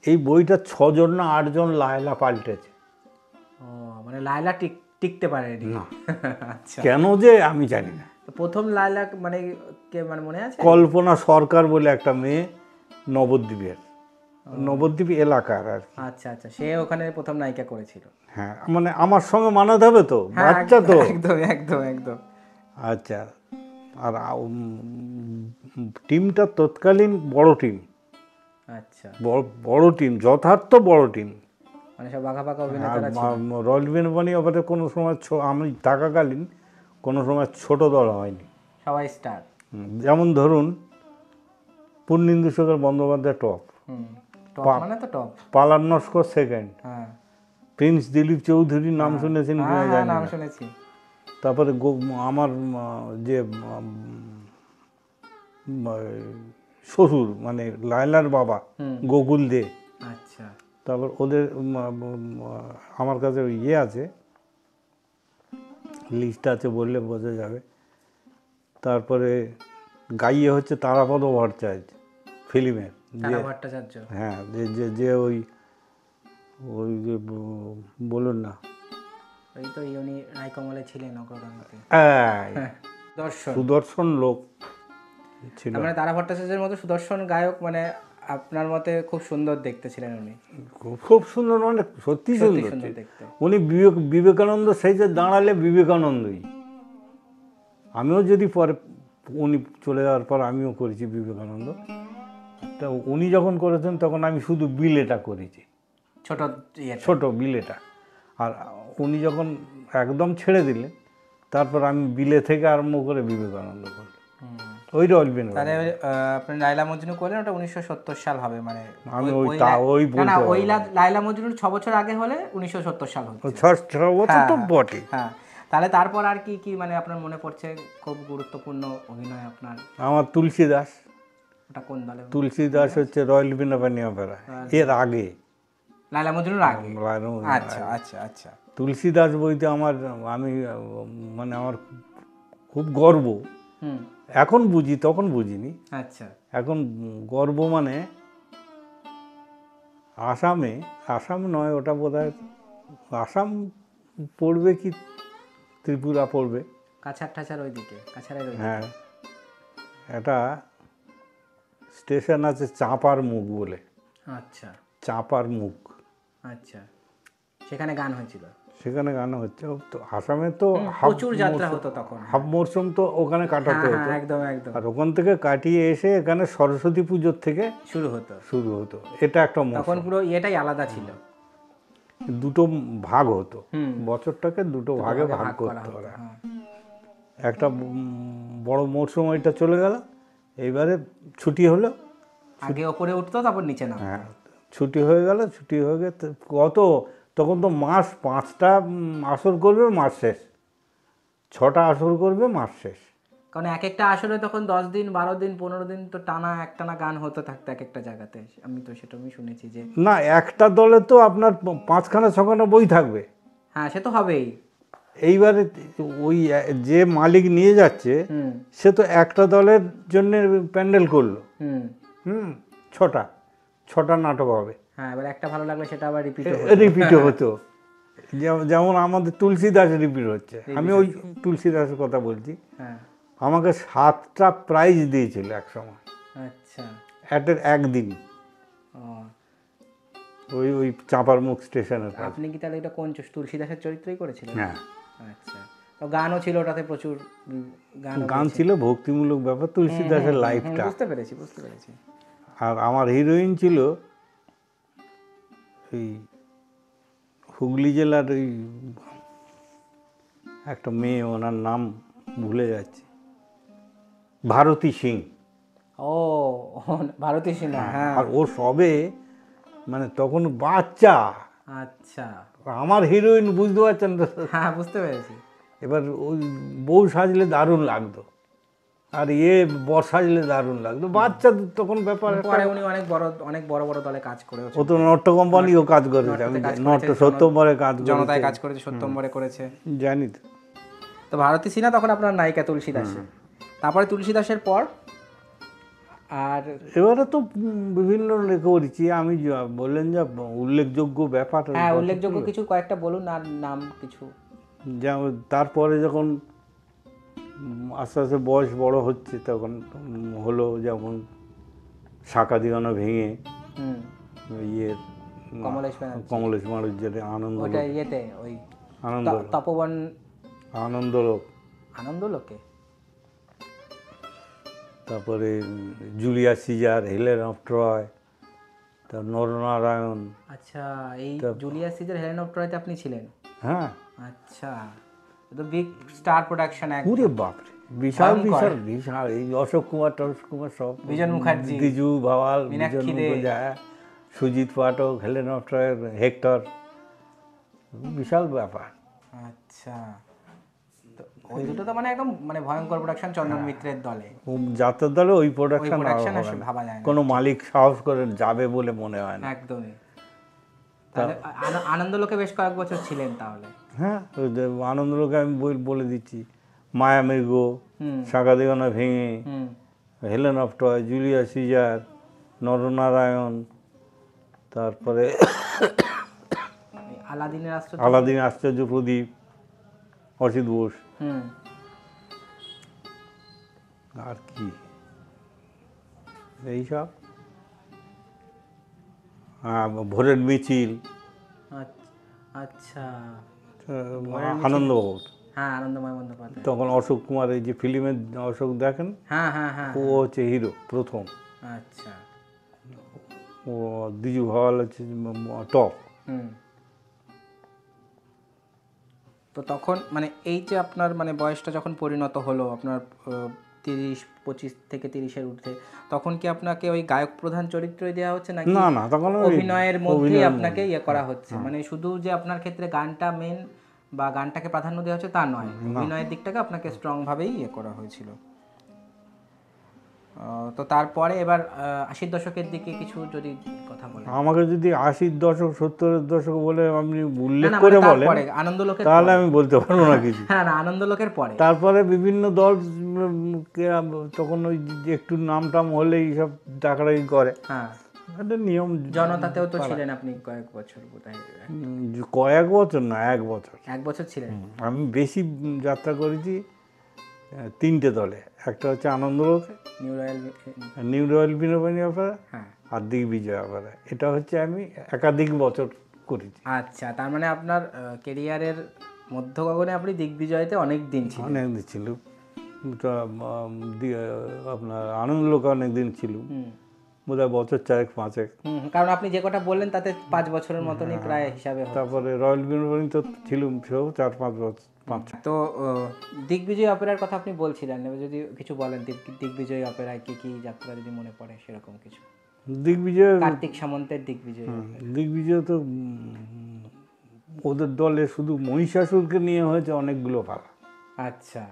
এই বইটা 6 জন না 8 জন লায়লা পাল্টেছে। ও, মানে লায়লা টিকতে পারেনি না। আচ্ছা, কেন যে আমি জানি না। তো প্রথম লায়লা মানে কে, মানে মনে আছে? কল্পনা সরকার বলে একটা মেয়ে, নবদ্বীপ এলাকার আর কি। আচ্ছা আচ্ছা, সে ওখানে প্রথম নায়িকা করেছিল। হ্যাঁ, মানে আমার সঙ্গে মানাতে হবে তো, বাচ্চা তো। একদম একদম একদম। আচ্ছা, আর টিমটা তৎকালীন বড় টিম। আচ্ছা, বড় টিম, যথার্থ বড় টিম। মানে সব বাঘা বাঘা অভিনেতারা ছিল। রয়্যাল বিনাপানি অপেরা কোনো সময় আমি থাকাকালীন কোনো সময় ছোট দল হয়নি। সবাই স্টার। যেমন ধরুন পূর্ণেন্দু শেখর বন্দ্যোপাধ্যায় টপ, টপ মানে তো টপ। পালার নস্কর সেকেন্ড, হ্যাঁ প্রিন্স দিলীপ চৌধুরীর নাম শুনেছেন কিনা হ্যাঁ জানি নাম না। শুনেছি। তারপরে আমার যে শ্বশুর মানে লায়লার বাবা গোকুল দে, আচ্ছা তারপর ওদের আমার কাছে ওই ইয়ে আছে, লিস্ট আছে, বললে বোঝা যাবে। তারপরে গাইয়ে হচ্ছে তারাপদ ভট্টাচার্য ফিল্মের, তারা ভট্টাচার্য। হ্যাঁ যে যে যে ওই ওই যে বলুন না, ওই তো উনি রায়কমলে ছিলেন অগ্রগামীতে। হ্যাঁ, দর্শন। সুদর্শন লোক ছিল। তার মানে তারা ভট্টাচার্যের মতো সুদর্শন গায়ক মানে আপনার মতে খুব সুন্দর দেখতে ছিলেন উনি। খুব সুন্দর, মানে সত্যি সত্যি সুন্দর সুন্দর দেখতে। উনি বিবেকানন্দ সেজে দাঁড়ালে বিবেকানন্দই। আমিও যদি পরে উনি চলে যাওয়ার পর আমিও করেছি বিবেকানন্দ, তা উনি যখন করেছেন তখন আমি শুধু বিলেটা করেছি, ছোট ছোট বিলেটা। আর উনি যখন একদম ছেড়ে দিলেন তারপর আমি বিলে থেকে আরম্ভ করে বিবেকানন্দ করলাম। ওই রলবেন তাহলে আপনি লায়লা মজনু করলেন, ওটা 1970 সাল হবে মানে। আমি ওই বলতে ওই লায়লা মজনুর 6 বছর আগে হলে 1970 সাল হচ্ছে। 6 বছর তো বটে। হ্যাঁ, তাহলে তারপর আর কি কি মানে আপনার মনে পড়ছে খুব গুরুত্বপূর্ণ অভিনয় আপনার? আমার তুলসী দাস। ওটা কোন দলে? তুলসী দাস হচ্ছে রয়্যাল বিনাপানি অপেরা, এর আগে, লায়লা মজনুর আগে। লায়লা মজনুর আচ্ছা আগে। আচ্ছা আচ্ছা। তুলসী দাস বইতে আমি মানে আমার খুব গর্ব। এখন বুঝি, তখন বুঝিনি। আচ্ছা। এখন গর্ব মানে আসাম নয়, ওটা বোধহয় আসাম পড়বে কি ত্রিপুরা পড়বে, কাছাড় টাছাড় ওইদিকে, কাছাড়ের ওইদিকে। হ্যাঁ, এটা স্টেশন আছে চাঁপার মুখ বলে। আচ্ছা চাঁপার মুখ, আচ্ছা। সেখানে গান হয়েছিল? সেখানে গান হচ্ছে। তো আসামে তো প্রচুর যাত্রা হতো তখন। হাফ মরশুম তো ওখানে কাটাতে হতো, একদম একদম। আর ওখান থেকে কাটিয়ে এসে এখানে সরস্বতী পুজোর থেকে শুরু হতো। এটা একটা তখন পুরো ইয়েটাই আলাদা ছিল। দুটো ভাগ হতো, বছরটাকে দুটো ভাগে ভাগ করতে হবে। একটা বড় মরশুম ওইটা চলে গেল, এইবারে ছুটি হলো, আগে ওপরে উঠতো তারপর নিচে নামতো। হ্যাঁ, ছুটি হয়ে গেল, ছুটি হয়ে গেলে কত, তখন তো মাস 5টা আসর করবে, মাস শেষ, 6টা আসর করবে, মাস শেষ। কারণ এক একটা আসরে তখন 10 দিন 12 দিন 15 দিন তো একটানা গান হতে থাকতো এক একটা জায়গাতে। আমি তো সেটা শুনেছি যে না, একটা দলে তো আপনার 5খানা 6খানা বই থাকবে। হ্যাঁ, সে তো হবেই। এইবারে ওই যে মালিক নিয়ে যাচ্ছে সে তো একটা দলের জন্য প্যান্ডেল করলো, 6টা নাটক হবে। হ্যাঁ, এবার একটা ভালো লাগলে সেটা আবার রিপিট হতো। যেমন আমাদের তুলসী দাস রিপিট হচ্ছে, আমি ওই তুলসী দাসের কথা বলছি। আমাকে 7টা প্রাইজ দিয়েছিল এক সময়। আচ্ছা, একদিন ওই চাঁপার মুখ স্টেশনের। আপনি কি তাহলে এটা কোন তুলসী দাসের চরিত্রই করেছিলেন? হ্যাঁ। আচ্ছা, তো গানও ছিল ওটাতে, প্রচুর গান ছিল, ভক্তিমূলক ব্যাপার, তুলসী দাসের লাইফটা। বুঝতে পেরেছি। আর আমার হিরোইন ছিল ওই হুগলি জেলার ওই একটা মেয়ে, ওনার নাম ভুলে যাচ্ছে, ভারতী সিং। ও, ভারতী সিং। হ্যাঁ, আর ও সবে মানে তখন বাচ্চা। আচ্ছা, আমার হিরোইন, বুঝতে পারছেন তো? হ্যাঁ, বুঝতে পেরেছি। এবার ওই বউ সাজলে দারুণ লাগতো, আর বর সাজলে দারুণ লাগতো। বাচ্চা তখন ব্যাপার। পরে উনি অনেক বড় বড় দলে কাজ করেছে। ও তো নট্য কোম্পানিও কাজ করেছে, নট্য সত্যম্বরে কাজ করেছে, জনতায় কাজ করেছে, সত্যম্বরে করেছে, জানি তো। তো ভারতী সিনহা তখন আপনার নায়িকা তুলসী দাস। তারপরে তুলসী দাসের পর আর এবারে তো বিভিন্ন করেছি আমি, বললেন যে উল্লেখযোগ্য ব্যাপার। হ্যাঁ, উল্লেখযোগ্য কিছু কয়েকটা বলুন, আর নাম কিছু। যেমন তারপরে যখন আস্তে আস্তে বয়স বড় হচ্ছে তখন হলো, যেমন শাঁখা দিওয়ানা ভেঙে ইয়ের কমলেশ মারুজ্যের তপবন আনন্দলোকে, তারপরে Julius Caesar, Helen of Troy, তার নরনারায়ণ। আচ্ছা, এই জুলিয়াস সিজার, হেলেন অফ ট্রয়তে আপনি ছিলেন? হ্যাঁ। আচ্ছা, তো বিগ স্টার প্রোডাকশন এক পুরে বাপরে বিশাল ভয়ঙ্কর। বিশাল বিশাল, এই অশোক কুমার টশোক কুমার সব, বিজন মুখার্জি, দিজু ভাওয়াল, বিজন মীনাক্ষী দে। মুখার্জি, সুজিত পাঠক, হেলেন অফ ট্রয়ের হেক্টর, বিশাল ব্যাপার। আচ্ছা, তো ওই দুটো তো মানে একদম মানে ভয়ঙ্কর প্রোডাকশন চন্দন মিত্রের দলে। যাত্রার দলে ওই ওই প্রোডাকশন প্রোডাকশন আসলে ভাবা যায় না, কোনো মালিক সাহস করে যাবে বলে মনে হয় না। একদমই। তাহলে আনন্দলোকে বেশ কয়েক বছর ছিলেন তাহলে। হ্যাঁ, ওই যে আনন্দলোকে আমি বলে দিচ্ছি, মায়া মৃগ, হুম শাঁখাদেওয়ানা ভেঙে, হুম Helen of Troy, Julius Caesar, Naranarayan, তারপরে এই আলাদিনের আশ্চর্য। আলাদিন আশ্চর্য প্রদীপ, অসিত বোস, হুম আর কি এইসব, ভোরের মিছিল, আচ্ছা, আনন্দবাবু। হ্যাঁ আনন্দময় বন্দ্যোপাধ্যায়। তখন অশোক কুমার, এই যে ফিল্মের অশোক দেখেন, হ্যাঁ হ্যাঁ হ্যাঁ, ও হচ্ছে হিরো প্রথম, আচ্ছা। ও দিজু ভাওয়াল হচ্ছে টপ। হুম, তো তখন মানে এই যে আপনার মানে বয়সটা যখন পরিণত হলো আপনার 30-25 থেকে 30-এর ঊর্ধ্বে, তখন কি আপনাকে ওই গায়ক প্রধান চরিত্রই দেওয়া হচ্ছে নাকি না না, তখন ওই অভিনয়ের মধ্যেই অভিনয়ের আপনাকে ইয়ে করা হচ্ছে? মানে শুধু যে আপনার ক্ষেত্রে গানটা মেন বা গানটাকে প্রাধান্য দেওয়া হচ্ছে তা নয়, অভিনয়ের দিকটাকে আপনাকে স্ট্রং ভাবেই ইয়ে করা হয়েছিল। তো তারপরে এবার 80-র দশকের দিকে কিছু যদি কথা বলেন। আমাকে যদি 80-র দশক 70-এর দশক বলে আপনি উল্লেখ না, করে মানে বলেন, তারপরে আনন্দলোকের তাহলে পরে। আমি বলতে পারবো না কিছু। হ্যাঁ না, আনন্দলোকের পরে। তারপরে বিভিন্ন দল তখন ওই যে একটু নাম টাম হলেই সব ডাকাডাকি করে, হ্যাঁ, একটা নিয়ম। জনতাতেও তো ছিলেন আপনি কয়েক বছর বোধহয়। কয়েক বছর না, 1 বছর। 1 বছর ছিলেন। আমি বেশি যাত্রা করেছি 3টে দলে, একটা হচ্ছে আনন্দলোকে, New Royal. New Royal Binodini opera, হ্যাঁ, আর দিগ্বিজয় অপেরা। এটা হচ্ছে আমি একাধিক বছর করেছি, আচ্ছা, তার মানে আপনার কেরিয়ারের মধ্য গগনে আপনি দিগ্বিজয়তে অনেক দিন ছিলেন। অনেক দিন ছিল। ওটা, আপনার আনন্দলোকে অনেক দিন ছিল, হুম বোধহয় বছর 4-5। হুম, কারণ আপনি যে কটা বললেন তাতে 5 বছরের মতনই প্রায় হিসাবে হয়। তারপরে রয়্যাল বিনোদিনী তো ছিল সেও 4-5 বছর, 5। তো দিগ্বিজয় অপেরার কথা আপনি বলছিলেন, এবার যদি কিছু বলেন দিগ্বিজয় অপেরায় কি কি যাত্রা যদি মনে পড়ে সেরকম কিছু। দিগ্বিজয়, কার্তিক সামন্তের দিগ্বিজয়। দিগ্বিজয় তো ওদের দলে শুধু মহিষাসুরকে নিয়ে হয়েছে অনেকগুলো পালা। আচ্ছা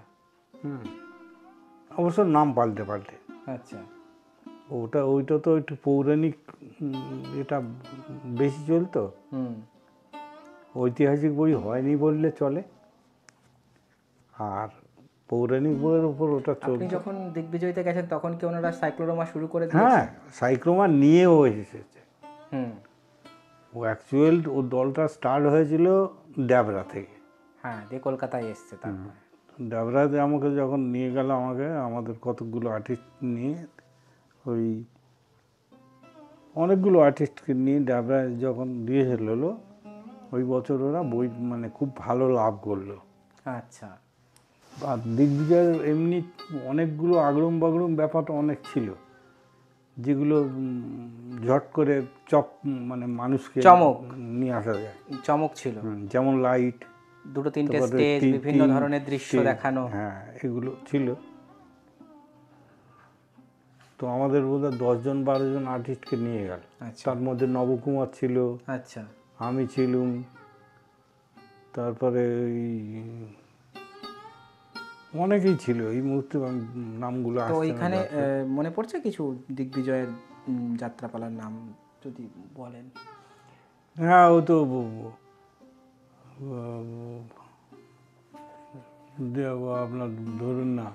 অবশ্য নাম পাল্টে পাল্টে। আচ্ছা, ওইটা তো একটু পৌরাণিক, এটা বেশি চলতো, হুম ঐতিহাসিক বই হয়নি বললে চলে, আর পৌরাণিক বইয়ের উপর ওটা আপনি চলতো। যখন দিগ্বিজয়তে গেছেন তখন কি ওনারা সাইক্লোরোমা শুরু করে দিয়েছে? হ্যাঁ, সাইক্রোমা নিয়েও এসেছে। হুম, ও অ্যাকচুয়াল ও দলটা স্টার্ট হয়েছিল ড্যাবরা থেকে। হ্যাঁ, দিয়ে কলকাতায় এসছে তারপর। ড্যাবরাতে আমাকে যখন নিয়ে গেল, আমাদের কতগুলো আর্টিস্ট নিয়ে, ওই অনেকগুলো আর্টিস্টকে নিয়ে ড্যাবরায় যখন রিহার্সাল হলো, ওই বছর ওরা বই মানে খুব ভালো লাভ করলো। আচ্ছা, আর দিগ্বিজয়ের এমনি অনেকগুলো আগরম বাগরম ব্যাপারটা অনেক ছিল, যেগুলো ঝট করে মানে মানুষকে চমক নিয়ে আসা যায়। চমক ছিল, যেমন লাইট, 2-3টে তারপরে স্টেজ, বিভিন্ন ধরনের দৃশ্য দেখানো। হ্যাঁ, এগুলো ছিল। তো আমাদের বোধহয় 10-12 জন আর্টিস্টকে নিয়ে গেল। আচ্ছা তার মধ্যে নবকুমার ছিল, আচ্ছা, আমি ছিলুম, তারপরে ওই অনেকেই ছিল, এই মুহূর্তে নামগুলো তো আসছে না। ওইখানে মনে পড়ছে কিছু দিগ্বিজয়ের যাত্রাপালার নাম যদি বলেন? হ্যাঁ, ও তো আপনার ধরুন না,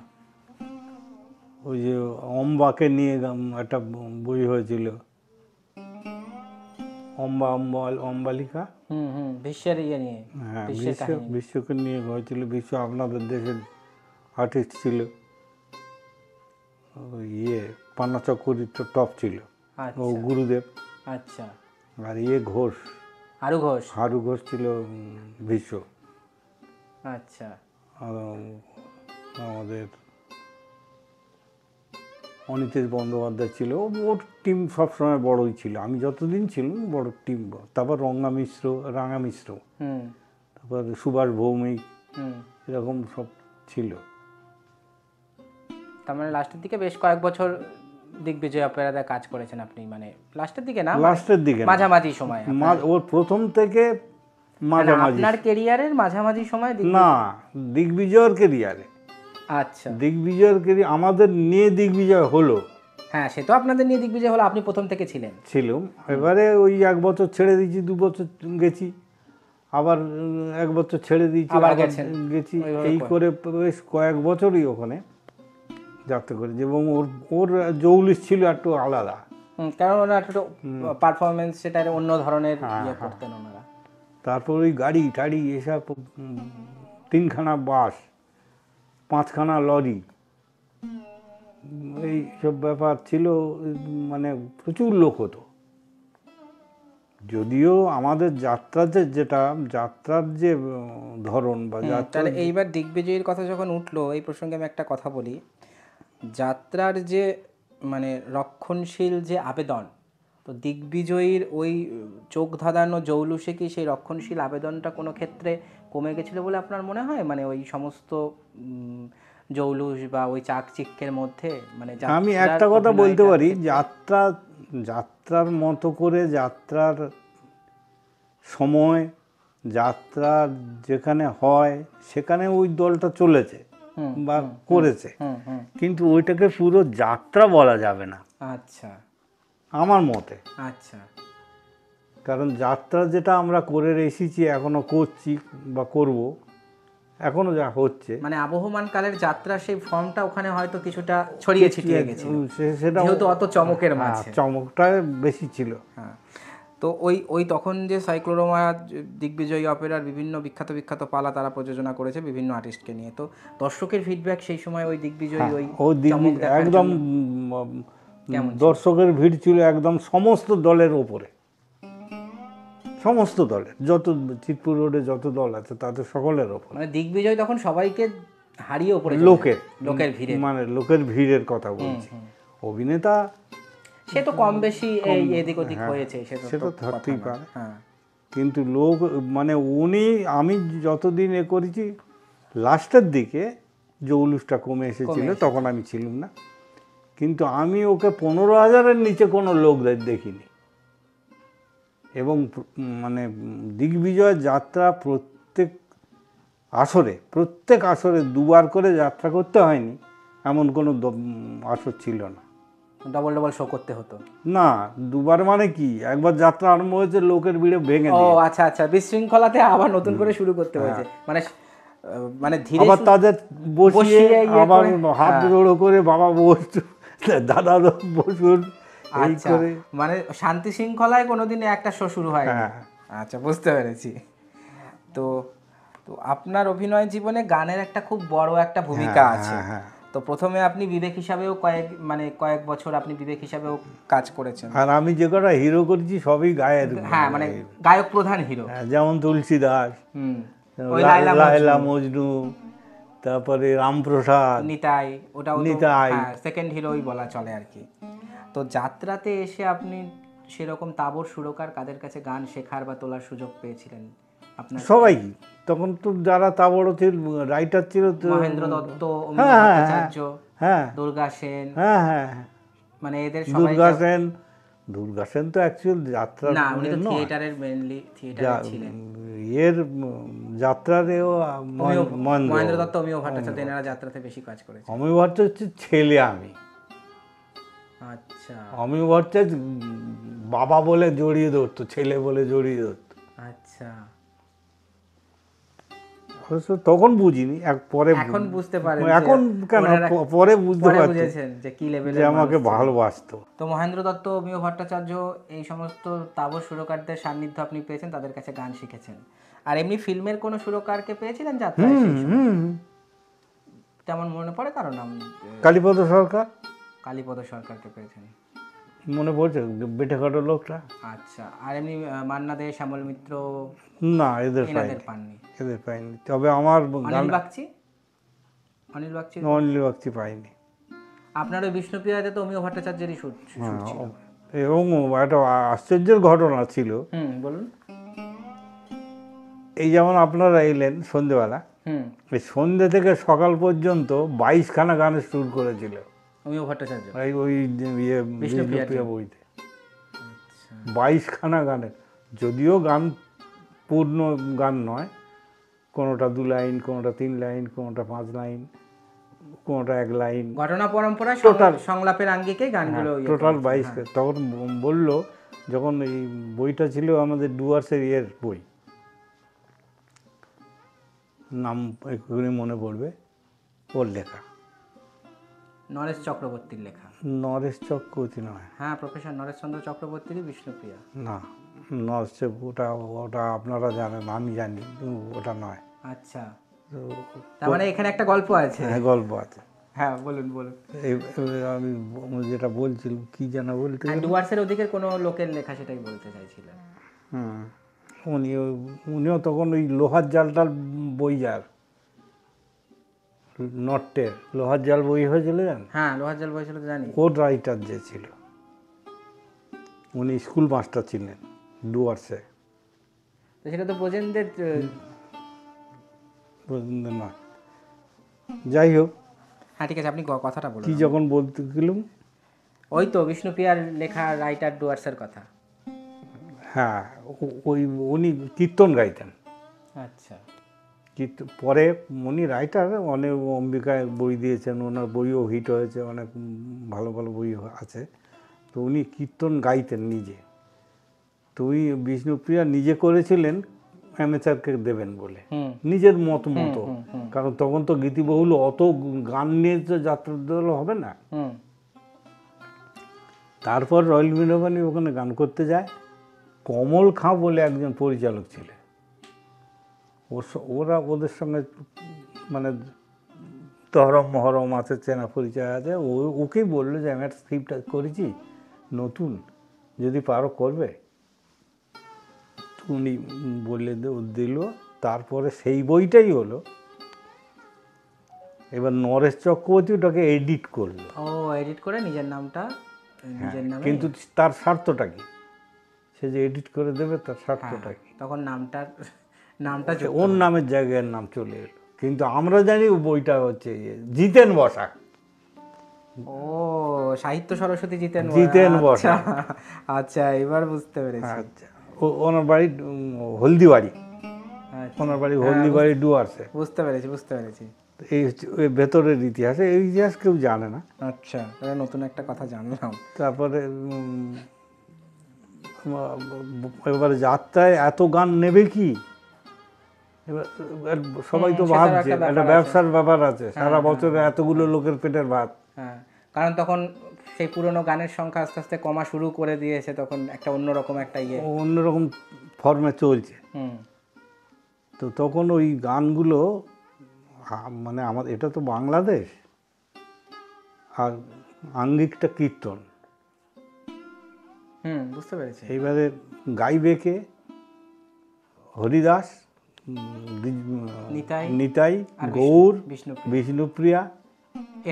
ওই যে অম্বাকে নিয়ে একটা বই হয়েছিল, অম্বালিকা। হুম হুম, বিশ্বের ইয়ে নিয়ে। হ্যাঁ, বিশ্বের কাহিনী। বিশ্বকে নিয়ে হয়েছিল। বিশ্ব আপনাদের দেশের আর্টিস্ট ছিল, ওই পান্না চক্রবর্তী টপ ছিল, ও আচ্ছা গুরুদেব। আচ্ছা, আর ঘোষ, হারু ঘোষ ছিল বিশ্ব। আচ্ছা, আর আমাদের অনিতেশ বন্দ্যোপাধ্যায় ছিল, ওর টিম সবসময় বড়ই ছিল। আমি যতদিন ছিলাম বড় টিম। তারপর রাঙা মিশ্র, হুম তারপর সুভাষ ভৌমিক, হুম। এরকম সব ছিল। তার মানে লাস্টের দিকে বেশ কয়েক বছর দিগ্বিজয় অপেরাতে কাজ করেছেন আপনি, মানে লাস্টের দিকে না, মানে লাস্টের দিকে না। মাঝামাঝি সময় ওর প্রথম থেকে মানে মাঝামাঝি। আপনার কেরিয়ারের মাঝামাঝি সময় না, দিগ্বিজয়ের কেরিয়ারে, আচ্ছা, দিগ্বিজয়ের কেরিয়ার আমাদের নিয়ে দিগ্বিজয় হলো, হ্যাঁ সে তো আপনাদের নিয়ে দিগ্বিজয় হলো, আপনি প্রথম থেকে ছিলেন। ছিলাম। এবারে ওই 1 বছর ছেড়ে দিয়েছি, 2 বছর গেছি, আবার 1 বছর ছেড়ে দিয়েছি, আবার আবার গেছেন। গেছি, ওইভাবে এই করে বেশ কয়েক বছরই ওখানে যাত্রা করেছি। এবং ওর ওর জৌলিশ ছিল একটু আলাদা। কারণ ওনার একটু পারফরমেন্স সেটার অন্য ধরনের ইয়ে করতেন ওনারা। তারপর ওই গাড়ি টাড়ি এসব 3খানা বাস, 5খানা লরি, এই সব ব্যাপার ছিল। মানে প্রচুর লোক হতো। যদিও আমাদের যাত্রাতে যেটা যাত্রার যে ধরন বা যাত্রা, তাহলে এইবার দিগ্বিজয়ীর কথা যখন উঠলো এই প্রসঙ্গে আমি একটা কথা বলি। যাত্রার যে মানে রক্ষণশীল যে আবেদন, তো দিগ্বিজয়ীর ওই চোখ ধাঁধানো জৌলুসে কি সেই রক্ষণশীল আবেদনটা কোনো ক্ষেত্রে কমে গেছিল বলে আপনার মনে হয়? মানে ওই সমস্ত জৌলুস বা ওই চাকচিক্যের মধ্যে মানে আমি যাত্রার একটা কথা বলতে অভিনয়টার পারি, ক্ষেত্রে- যাত্রার মতো করে যাত্রার সময়, যাত্রা যেখানে হয় সেখানে ওই দলটা চলেছে বা করেছে, হুম হুম, কিন্তু ওইটাকে পুরো যাত্রা বলা যাবে না আচ্ছা আমার মতে। আচ্ছা, কারণ যাত্রা যেটা আমরা করে এসেছি, এখনো করছি বা করব, এখনো যা হচ্ছে, মানে আবহমান কালের যাত্রা সেই ফর্মটা ওখানে হয়তো কিছুটা ছড়িয়ে ছিটিয়ে গেছে, সেটা যেহেতু অত চমকের হ্যাঁ, মাঝে। চমকটা বেশি ছিল। হ্যাঁ, তো ওই ওই তখন যে সাইক্লোরোমা দিগ্বিজয়ী অপেরার বিভিন্ন বিখ্যাত বিখ্যাত পালা তারা প্রযোজনা করেছে বিভিন্ন আর্টিস্টকে নিয়ে, তো দর্শকের ফিডব্যাক সেই সময় ওই দিগ্বিজয়ী ওই ও চমক দেখার একদম কেমন ছিল? দর্শকের ভিড় ছিল একদম সমস্ত দলের ওপরে, সমস্ত দলের, যত চিতপুর রোডে যত দল আছে তাদের সকলের ওপর। মানে দিগ্বিজয় তখন সবাইকে হারিয়ে ওপরে লোকের ভিড়ে, মানে লোকের ভিড়ের কথা বলছি। অভিনেতা সে তো কম বেশি এই এদিক ওদিক হয়েছে, সে তো থাকতেই পারে, হ্যাঁ, কিন্তু লোক মানে আমি যতদিন করেছি, লাস্টের দিকে জৌলুসটা কমে এসেছিল, তখন আমি ছিলাম না, কিন্তু আমি ওকে 15,000-এর নিচে কোনো লোক দেখিনি। এবং মানে দিগ্বিজয় যাত্রা প্রত্যেক আসরে 2বার করে যাত্রা করতে হয়নি এমন কোনো আসর ছিল না। ডবল ডবল শো করতে হতো না, 2বার মানে কি, একবার যাত্রা আরম্ভ হয়েছে, লোকের ভিড়ে ভেঙে ও দিয়ে, আচ্ছা আচ্ছা, বিশৃঙ্খলাতে আবার নতুন করে শুরু করতে হয়েছে, মানে মানে ধীরে আবার তাদের বসিয়ে আবার হাত জোড়ো করে বাবা বসু, দাদা বসুন, এই আচ্ছা, করে। মানে শান্তি শৃঙ্খলায় কোনোদিন একটা শো শুরু হয়। আচ্ছা, বুঝতে পেরেছি। তো তো আপনার অভিনয় জীবনে গানের একটা খুব বড় একটা ভূমিকা আছে। তো প্রথমে আপনি বিবেক হিসাবেও কয়েক বছর আপনি বিবেক হিসাবেও কাজ করেছেন। আর আমি যে কটা হিরো করেছি সবই গায়ের, হ্যাঁ মানে গায়ক প্রধান হিরো, যেমন তুলসী দাস, ওই লায়লা মজনু, তারপরে রামপ্রসাদ, নিতাই, ওটাও নিতাই, সেকেন্ড হিরোই বলা চলে আর কি। তো যাত্রাতে এসে আপনি সেরকম তাবড় সুরকার কাদের কাছে গান শেখার বা তোলার সুযোগ পেয়েছিলেন? আপনার সবাই তখন তো যারা তাবড় ছিল, রাইটার ছিল তো, মহেন্দ্র দত্ত, অমিয় ভট্টাচার্য, হ্যাঁ দুর্গা সেন, হ্যাঁ হ্যাঁ, মানে এদের দুর্গা সেন তো অ্যাকচুয়াল যাত্রা না, উনি তো থিয়েটারের মেইনলি থিয়েটারে ছিলেন। এর যাত্রারেও মহেন্দ্র দত্ত, অমিয় ভট্টাচার্য এনারা যাত্রাতে বেশি কাজ করেছে। অমিয় ভট্টাচার্যের ছেলে আমি। আচ্ছা অমিয় ভট্টাচার্য বাবা বলে জড়িয়ে ধরতো, ছেলে বলে জড়িয়ে ধরতো। আচ্ছা, তখন বুঝিনি, পরে এখন বুঝতে পারেন, এখন কেন পরে বুঝতে পারছি যে কি লেভেলে যে আমাকে ভালোবাসতো। তো মহেন্দ্র দত্ত, অমিয় ভট্টাচার্য এই সমস্ত তাবড় সুরকারদের সান্নিধ্য আপনি পেয়েছেন, তাদের কাছে গান শিখেছেন। আর এমনি ফিল্মের কোনো সুরকারকে পেয়েছিলেন যাত্রায় সেই সময়? তেমন মনে পড়ে কারণ নাম? কালীপদ সরকার। কালীপদ সরকারকে পেয়েছেন, মনে পড়ছে, বেটেখাটো লোকটা। আচ্ছা, আর এমনি মান্না দে, শ্যামল মিত্র, না এদের পাননি? এদের পাইনি, তবে আমার অনিল বাগচি পাইনি। আপনার ওই বিষ্ণুপ্রিয়াতে তো অমিয় ভট্টাচার্যেরই শুট ছিল। এবং একটা আশ্চর্যের ঘটনা ছিল, বলুন। এই যেমন আপনারা এলেন সন্ধ্যেবেলা, হুম, এই সন্ধ্যে থেকে সকাল পর্যন্ত 22খানা গানের সুর করেছিল অমিয় ভট্টাচার্য। ওই ইয়ে বিষ্ণুপ্রিয়া বিষ্ণুপ্রিয়া বইতে। আচ্ছা, 22খানা গানের, যদিও গান পূর্ণ গান নয়, কোনোটা 2 লাইন, কোনোটা 3 লাইন, কোনোটা 5 লাইন, কোনোটা 1 লাইন, ঘটনা পরম্পরা Total- সংলাপের আঙ্গিকে গানগুলো ইয়ে টোটাল করেছে, 22। হ্যাঁ। তখন বলল, যখন এই বইটা ছিল আমাদের ডুয়ার্সের ইয়ের বই, নাম এক্ষুনি মনে পড়বে, ওর লেখা, নরেশ চক্রবর্তীর লেখা। নরেশ চক্রবর্তী নয়, হ্যাঁ, প্রফেসর নরেশচন্দ্র চক্রবর্তীরই বিষ্ণুপ্রিয়া। না নরেশ ওটা ওটা আপনারা জানেন, আমি জানি, কিন্তু ওটা নয়। আচ্ছা, তো তার মানে এখানে একটা গল্প আছে। হ্যাঁ, গল্প আছে। হ্যাঁ, বলুন বলুন। আমি যেটা বলছিলাম, কি যেন বলতে, হ্যাঁ, ডুয়ার্সের ওদিকের কোনো লোকের লেখা, সেটাই বলতে চাইছিলেন। হুম, উনিও তখন ওই লোহার জালটার বই, যার নট্টের লোহার জাল বই হয়েছিল জানেন, হ্যাঁ, লোহার জল বইছিল তো জানি। ওর রাইটার যে ছিল, উনি স্কুল মাস্টার ছিলেন ডুয়ার্সে, তো সেটা তো ব্রজেনদের না, যাই হোক, হ্যাঁ, ঠিক আছে, আপনি কথাটা বলুন। কি যখন বলতে গেলাম, ওই তো বিষ্ণুপ্রিয়ার লেখা রাইটার ডুয়ার্সের কথা। হ্যাঁ, ওই উনি কীর্তন গাইতেন। আচ্ছা, পরে উনি রাইটার, অনেক অম্বিকায় বই দিয়েছেন, ওনার বইও হিট হয়েছে, অনেক ভালো ভালো বই আছে। তো উনি কীর্তন গাইতেন নিজে। তো উনি বিষ্ণুপ্রিয়া নিজে করেছিলেন অ্যামেচারকে দেবেন বলে, হুম, নিজের মতো, কারণ তখন তো গীতিবহুল অত গান নিয়ে তো যাত্রা দল হবে না। হুম, তারপর রয়্যাল মিনোবানি ওখানে গান করতে যায়। কমল খাঁ বলে একজন পরিচালক ছিলেন, ওরা ওদের সঙ্গে মানে তহরম মহরম আছে, চেনা পরিচয় আছে। ওকেই বললো যে আমি একটা স্ক্রিপ্ট করেছি নতুন, যদি পারো করবে। তো উনি বললে দিল। তারপরে সেই বইটাই হলো। এবার নরেশ চক্রবর্তী ওটাকে এডিট করলো। ও এডিট করে নিজের নামটা নিজের নামে, কিন্তু তার স্বার্থটা কি, সে যে এডিট করে দেবে তার স্বার্থটা কি, তখন নামটা ওর নামের জায়গায় নাম চলে এলো। কিন্তু আমরা জানি ও বইটা হচ্ছে জিতেন বসাক। ও সাহিত্য সরস্বতী জিতেন বসাক। আচ্ছা, এবার বুঝতে পেরেছি। আচ্ছা, ওনার বাড়ি হলদিবাড়ি, আচ্ছা, ওনার বাড়ি হলদিবাড়ি ডুয়ার্সে। বুঝতে পেরেছি। এই হচ্ছে ওই ভেতরের ইতিহাস, এই ইতিহাস কেউ জানে না। আচ্ছা, তাহলে নতুন একটা কথা জানলাম। তারপরে এবারে যাত্রায় এত গান নেবে কি, এবার সবাই তো সেটারও ভাবছে একটা ব্যাপার একটা আছে। ব্যবসার ব্যাপার আছে, সারা বছরে এতগুলো লোকের পেটের ভাত। হ্যাঁ, কারণ তখন সেই পুরনো গানের সংখ্যা আস্তে আস্তে কমা শুরু করে দিয়েছে, তখন একটা অন্যরকম একটা ইয়ে। অন্যরকম ফর্মে চলছে। হুম, তো তখন ওই গানগুলো মানে আমার, এটা তো বাংলাদেশ, আর আঙ্গিকটা কীর্তন। বুঝতে পেরেছি। এইবারে গাইবে কে, হরিদাস, নিতাই, নিতাই, গৌর, বিষ্ণুপ্রিয়া, বিষ্ণুপ্রিয়া,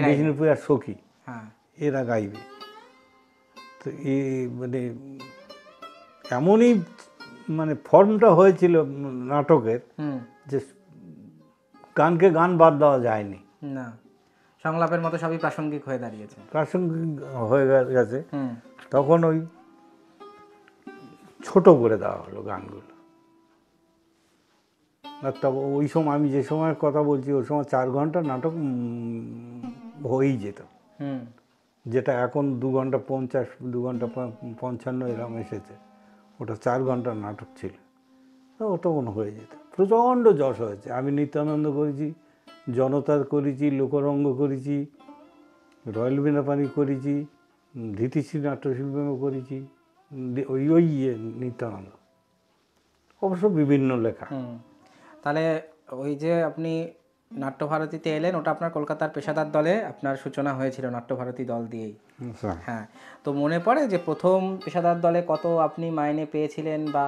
বিষ্ণুপ্রিয়ার সখী, হ্যাঁ, এরা গাইবে। তো এই মানে এমনই মানে ফর্মটা হয়েছিল নাটকের, যে গানকে গান বাদ দেওয়া যায়নি, না, সংলাপের মতো সবই প্রাসঙ্গিক হয়ে দাঁড়িয়েছে, প্রাসঙ্গিক হয়ে গেছে। হুম, তখন ওই ছোট করে দেওয়া হলো গানগুলো। আর তবে ওই সময়, আমি যে সময়ের কথা বলছি, ওই সময় 4 ঘন্টা নাটক হয়েই যেত, হুম, যেটা এখন 2 ঘন্টা 50, 2 ঘন্টা 55 এরকম এসেছে। ওটা 4 ঘন্টার নাটক ছিল, তো তখন হয়ে যেত। প্রচণ্ড যশ হয়েছে। আমি নিত্যানন্দ করেছি, জনতার করেছি, লোকরঙ্গ করেছি, রয়্যাল বীণাপাণি করেছি, ধৃতিশ্রী নাট্যশিল্পীও করেছি, ওই নিত্যানন্দ, অবশ্য বিভিন্ন লেখা। তাহলে ওই যে আপনি নাট্যভারতীতে এলেন, ওটা আপনার কলকাতার পেশাদার দলে আপনার সূচনা হয়েছিল, নাট্যভারতী দল দিয়েই। হ্যাঁ, তো মনে পড়ে যে প্রথম পেশাদার দলে কত আপনি মাইনে পেয়েছিলেন, বা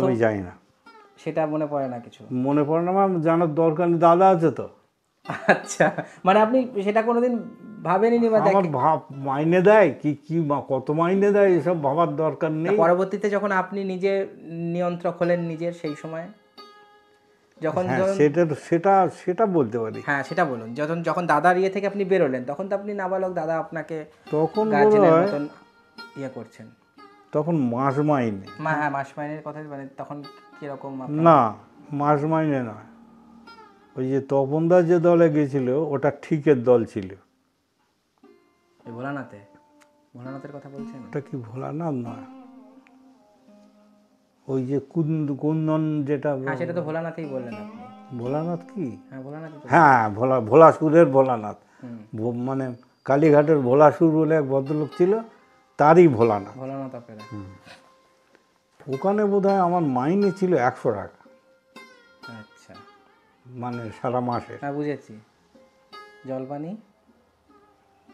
আমি জানি না, সেটা মনে পড়ে না কিছু? মনে পড়ে না, আমার জানার দরকার নেই, দাদা আছে তো। আচ্ছা, মানে আপনি সেটা কোনোদিন ভাবেননি? বা আমার মাইনে দেয় কি কত মাইনে দেয় এসব ভাবার দরকার নেই। পরবর্তীতে যখন আপনি নিজে নিয়ন্ত্রক হলেন নিজের, সেই সময় যখন হ্যাঁ ধরুন- সেটা সেটা সেটা বলতে পারি। হ্যাঁ সেটা বলুন, যখন যখন দাদার ইয়ে থেকে আপনি বেরোলেন তখন তো আপনি নাবালক, দাদা আপনাকে তখন বোধ গার্জেনের হয় মতন ইয়ে করছেন। তখন মাস মাইনে, হ্যাঁ মাস মাইনের কথা, মানে তখন কিরকম না মাস মাইনে নয়, ওই যে তপনদা যে দলে গেছিল ওটা ঠিকের দল ছিল। ওই ভোলানাথে, ভোলানাথের কথা বলছেন? ওটা কি ভোলানাথ নয়, ওই যে কুন্দন যেটা, হ্যাঁ সেটা তো ভোলানাথেই বললেন আপনি। ভোলানাথ কি, হ্যাঁ ভোলানাথই তো। হ্যাঁ ভোলাসুরের ভোলানাথ, হুম, মানে কালীঘাটের ভোলাসুর বলে এক ভদ্রলোক ছিল, তারই ভোলানাথ। ভোলানাথ অপেরা। ওখানে বোধহয় আমার মাইনে ছিল 100 টাকা, আচ্ছা মানে সারা মাসে। হ্যাঁ বুঝেছি। জলপানি,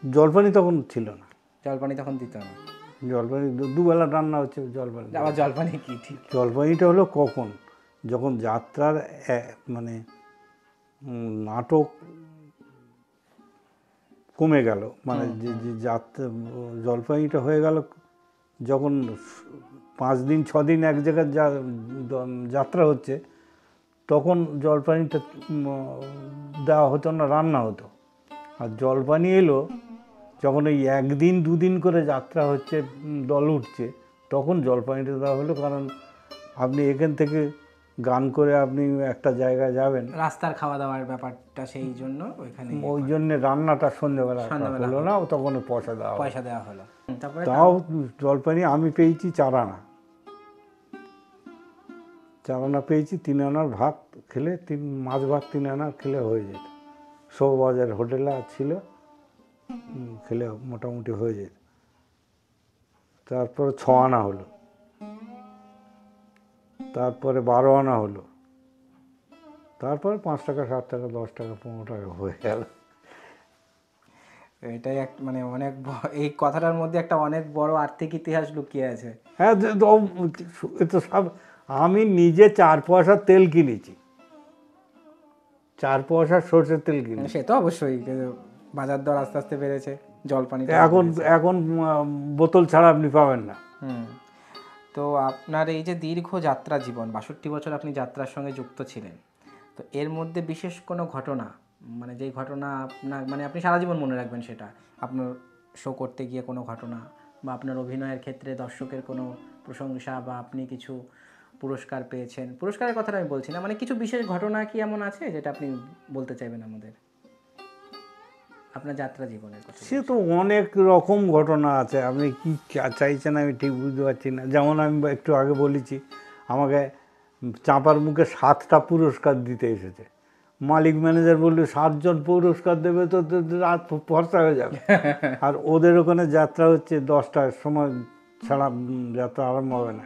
জলপানি তখন ছিল না, জলপানি তখন দিত না। জলপানি দুবেলা রান্না হচ্ছে জলপানি। আবার জলপানি কি ঠিক? জলপানিটা হলো কখন, যখন যাত্রার মানে নাটক কমে গেল, মানে যে যে যাত্রা জলপানিটা হয়ে গেল যখন 5 দিন 6 দিন এক জায়গায় যাত্রা হচ্ছে, তখন জলপানিটা দেওয়া হতো না, রান্না হতো। আর জলপানি এলো যখন এই 1 দিন 2 দিন করে যাত্রা হচ্ছে, দল উঠছে, তখন জলপানিটা দেওয়া হলো। কারণ আপনি এখান থেকে গান করে আপনি একটা জায়গায় যাবেন, রাস্তার খাওয়া দাওয়ার ব্যাপারটা, সেই জন্য ওইখানে ওই জন্যে রান্নাটা সন্ধ্যেবেলা সন্ধ্যাবেলা হলো না, তখন পয়সা দেওয়া হলো। পয়সা দেওয়া হলো। তারপরে তাও জলপানি আমি পেয়েছি 4 আনা, 4 আনা পেয়েছি। 3 আনার ভাত খেলে, মাছ ভাত 3 আনা খেলে হয়ে যেত। শোবাজার হোটেলে ছিল, খেলে মোটামুটি হয়ে যেত। তারপরে 6 আনা হলো, তারপরে 12 আনা হলো, তারপরে 5 টাকা 7 টাকা 10 টাকা 15 টাকা হয়ে গেল। এটাই এক মানে অনেক এই কথাটার মধ্যে একটা অনেক বড় আর্থিক ইতিহাস লুকিয়ে আছে। হ্যাঁ এ তো সব, আমি নিজে 4 পয়সার তেল কিনেছি, 4 পয়সার সরষের তেল কিনেছি। সে তো অবশ্যই, কিন্তু বাজার দর আস্তে আস্তে বেড়েছে, জলপানি এখন এখন বোতল ছাড়া আপনি পাবেন না। হুম। তো আপনার এই যে দীর্ঘ যাত্রা জীবন, 62 বছর আপনি যাত্রার সঙ্গে যুক্ত ছিলেন, তো এর মধ্যে বিশেষ কোনো ঘটনা, মানে যেই ঘটনা আপনার মানে আপনি সারা জীবন মনে রাখবেন, সেটা আপনার শো করতে গিয়ে কোনো ঘটনা, বা আপনার অভিনয়ের ক্ষেত্রে দর্শকের কোনো প্রশংসা, বা আপনি কিছু পুরস্কার পেয়েছেন, পুরস্কারের কথাটা আমি বলছি না, মানে কিছু বিশেষ ঘটনা কি এমন আছে যেটা আপনি বলতে চাইবেন আমাদের আপনার যাত্রা জীবনের কথা? সে তো অনেক রকম ঘটনা আছে, আপনি কি চাইছেন আমি ঠিক বুঝতে পারছি না। যেমন আমি একটু আগে বলেছি, আমাকে চাঁপার মুখে 7টা পুরস্কার দিতে এসেছে। মালিক ম্যানেজার বললো 7 জন পুরস্কার দেবে, তো রাত ভরসা হয়ে যাবে। আর ওদের ওখানে যাত্রা হচ্ছে 10টার সময় ছাড়া যাত্রা আরম্ভ হবে না,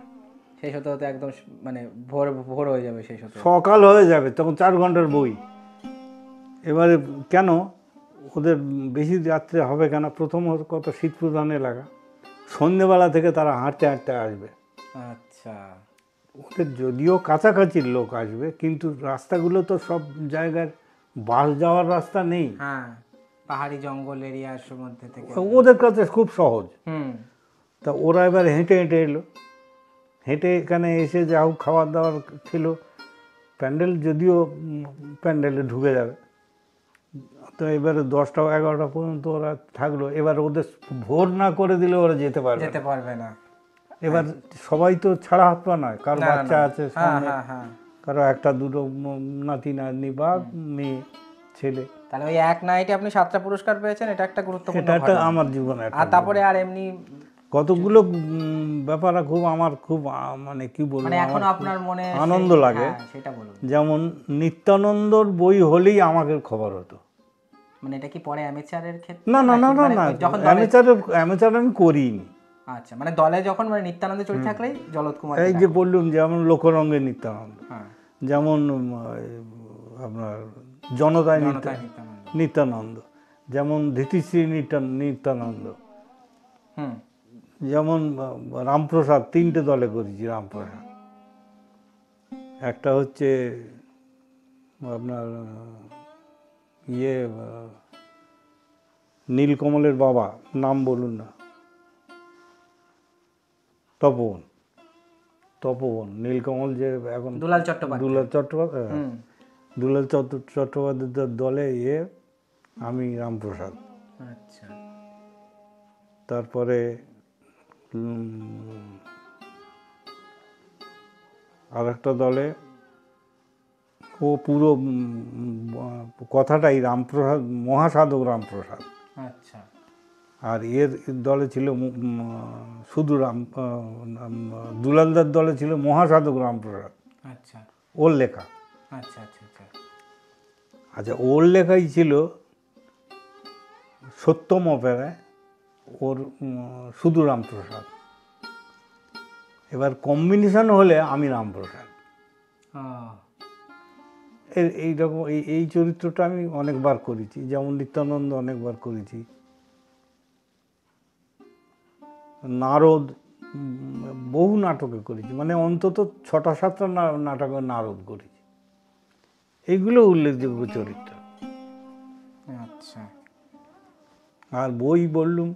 শেষ হতে হতে একদম মানে ভোর ভোর হয়ে যাবে শেষ হতে। সকাল হয়ে যাবে, তখন 4 ঘন্টার বই। এবারে কেন ওদের বেশি যাত্রা হবে কেন, প্রথম কত শীত প্রধান এলাকা, সন্ধ্যেবেলা থেকে তারা হাঁটতে হাঁটতে আসবে। আচ্ছা। ওদের যদিও কাছাকাছির লোক আসবে, কিন্তু রাস্তাগুলো তো সব জায়গার বাস যাওয়ার রাস্তা নেই, হ্যাঁ, পাহাড়ি জঙ্গল এরিয়ার মধ্যে থেকে। ওদের কাছে খুব সহজ। হুম। তা ওরা এবার হেঁটে হেঁটে এলো, হেঁটে এখানে এসে যা হোক খাবার দাবার খেলো, প্যান্ডেল যদিও প্যান্ডেলে ঢুকে যাবে, তো এবারে 10টা 11টা পর্যন্ত ওরা থাকলো। এবার ওদের ভোর না করে দিলে ওরা যেতে পারবে যেতে না। পারবে না। এবার সবাই তো ছাড়া হাত পা নয়, কারো না, না, বাচ্চা না। আছে হ্যাঁ সামনে, হ্যাঁ হ্যাঁ। কারো একটা দুটো নাতি নাতনি বা মেয়ে ছেলে। তাহলে ওই এক নাইটে আপনি 7টা পুরস্কার পেয়েছেন, এটা একটা গুরুত্বপূর্ণ এটা একটা ঘটনা। আমার জীবনে আর তারপরে আর এমনি কতগুলো ব্যাপার খুব আমার খুব মানে কি বলবো, মানে আমার এখনো খুব আপনার মনে আনন্দ লাগে। হ্যাঁ, সেটা বলুন। যেমন নিত্যানন্দর বই হলেই আমাকে খবর হতো। মানে এটা কি পরে অ্যামেচারের ক্ষেত্রে? না না না নাকি না মানে না, যখন অ্যামেচার আমি করিনি। আচ্ছা, মানে দলে যখন মানে নিত্যানন্দ চলতে থাকলেই জলৎ কুমার। এই যে বললুম, যেমন লোকরঙ্গের নিত্যানন্দ, হ্যাঁ, যেমন আপনার জনতায় জনতায় নিত্যানন্দ। নিত্যানন্দ, যেমন ধৃতিশ্রী নিত্যানন্দ, হুম। যেমন রামপ্রসাদ, 3টে দলে করেছি রামপ্রসাদ। একটা হচ্ছে আপনার ইয়ে নীলকমলের বাবা, নাম বলুন না, তপবন, নীলকমল যে এখন দুলাল চট্টোপাধ্যায়। দুলাল চট্টোপাধ্যায়, হুম। দুলাল চট্টোপাধ্যায়ের দলে আমি রামপ্রসাদ। আচ্ছা। তারপরে আর একটা দলে ও পুরো কথাটাই রামপ্রসাদ, মহাসাধক রামপ্রসাদ। আচ্ছা। আর এর দলে ছিল শুধু দুলালদার দলে ছিল মহাসাধক রামপ্রসাদ। আচ্ছা ওর লেখা। আচ্ছা আচ্ছা আচ্ছা। আচ্ছা, ওর লেখাই ছিল সত্যম অপেরায় ওর শুধু রামপ্রসাদ। এবার কম্বিনেশন হলে আমি রামপ্রসাদ। এইরকম এই চরিত্রটা আমি অনেকবার করেছি, যেমন নিত্যানন্দ অনেকবার করেছি, নারদ বহু নাটকে করেছি, মানে অন্তত 6টা-7টা নাটকে নারদ করেছি। এইগুলো উল্লেখযোগ্য চরিত্র। আচ্ছা, আর বই বললুম।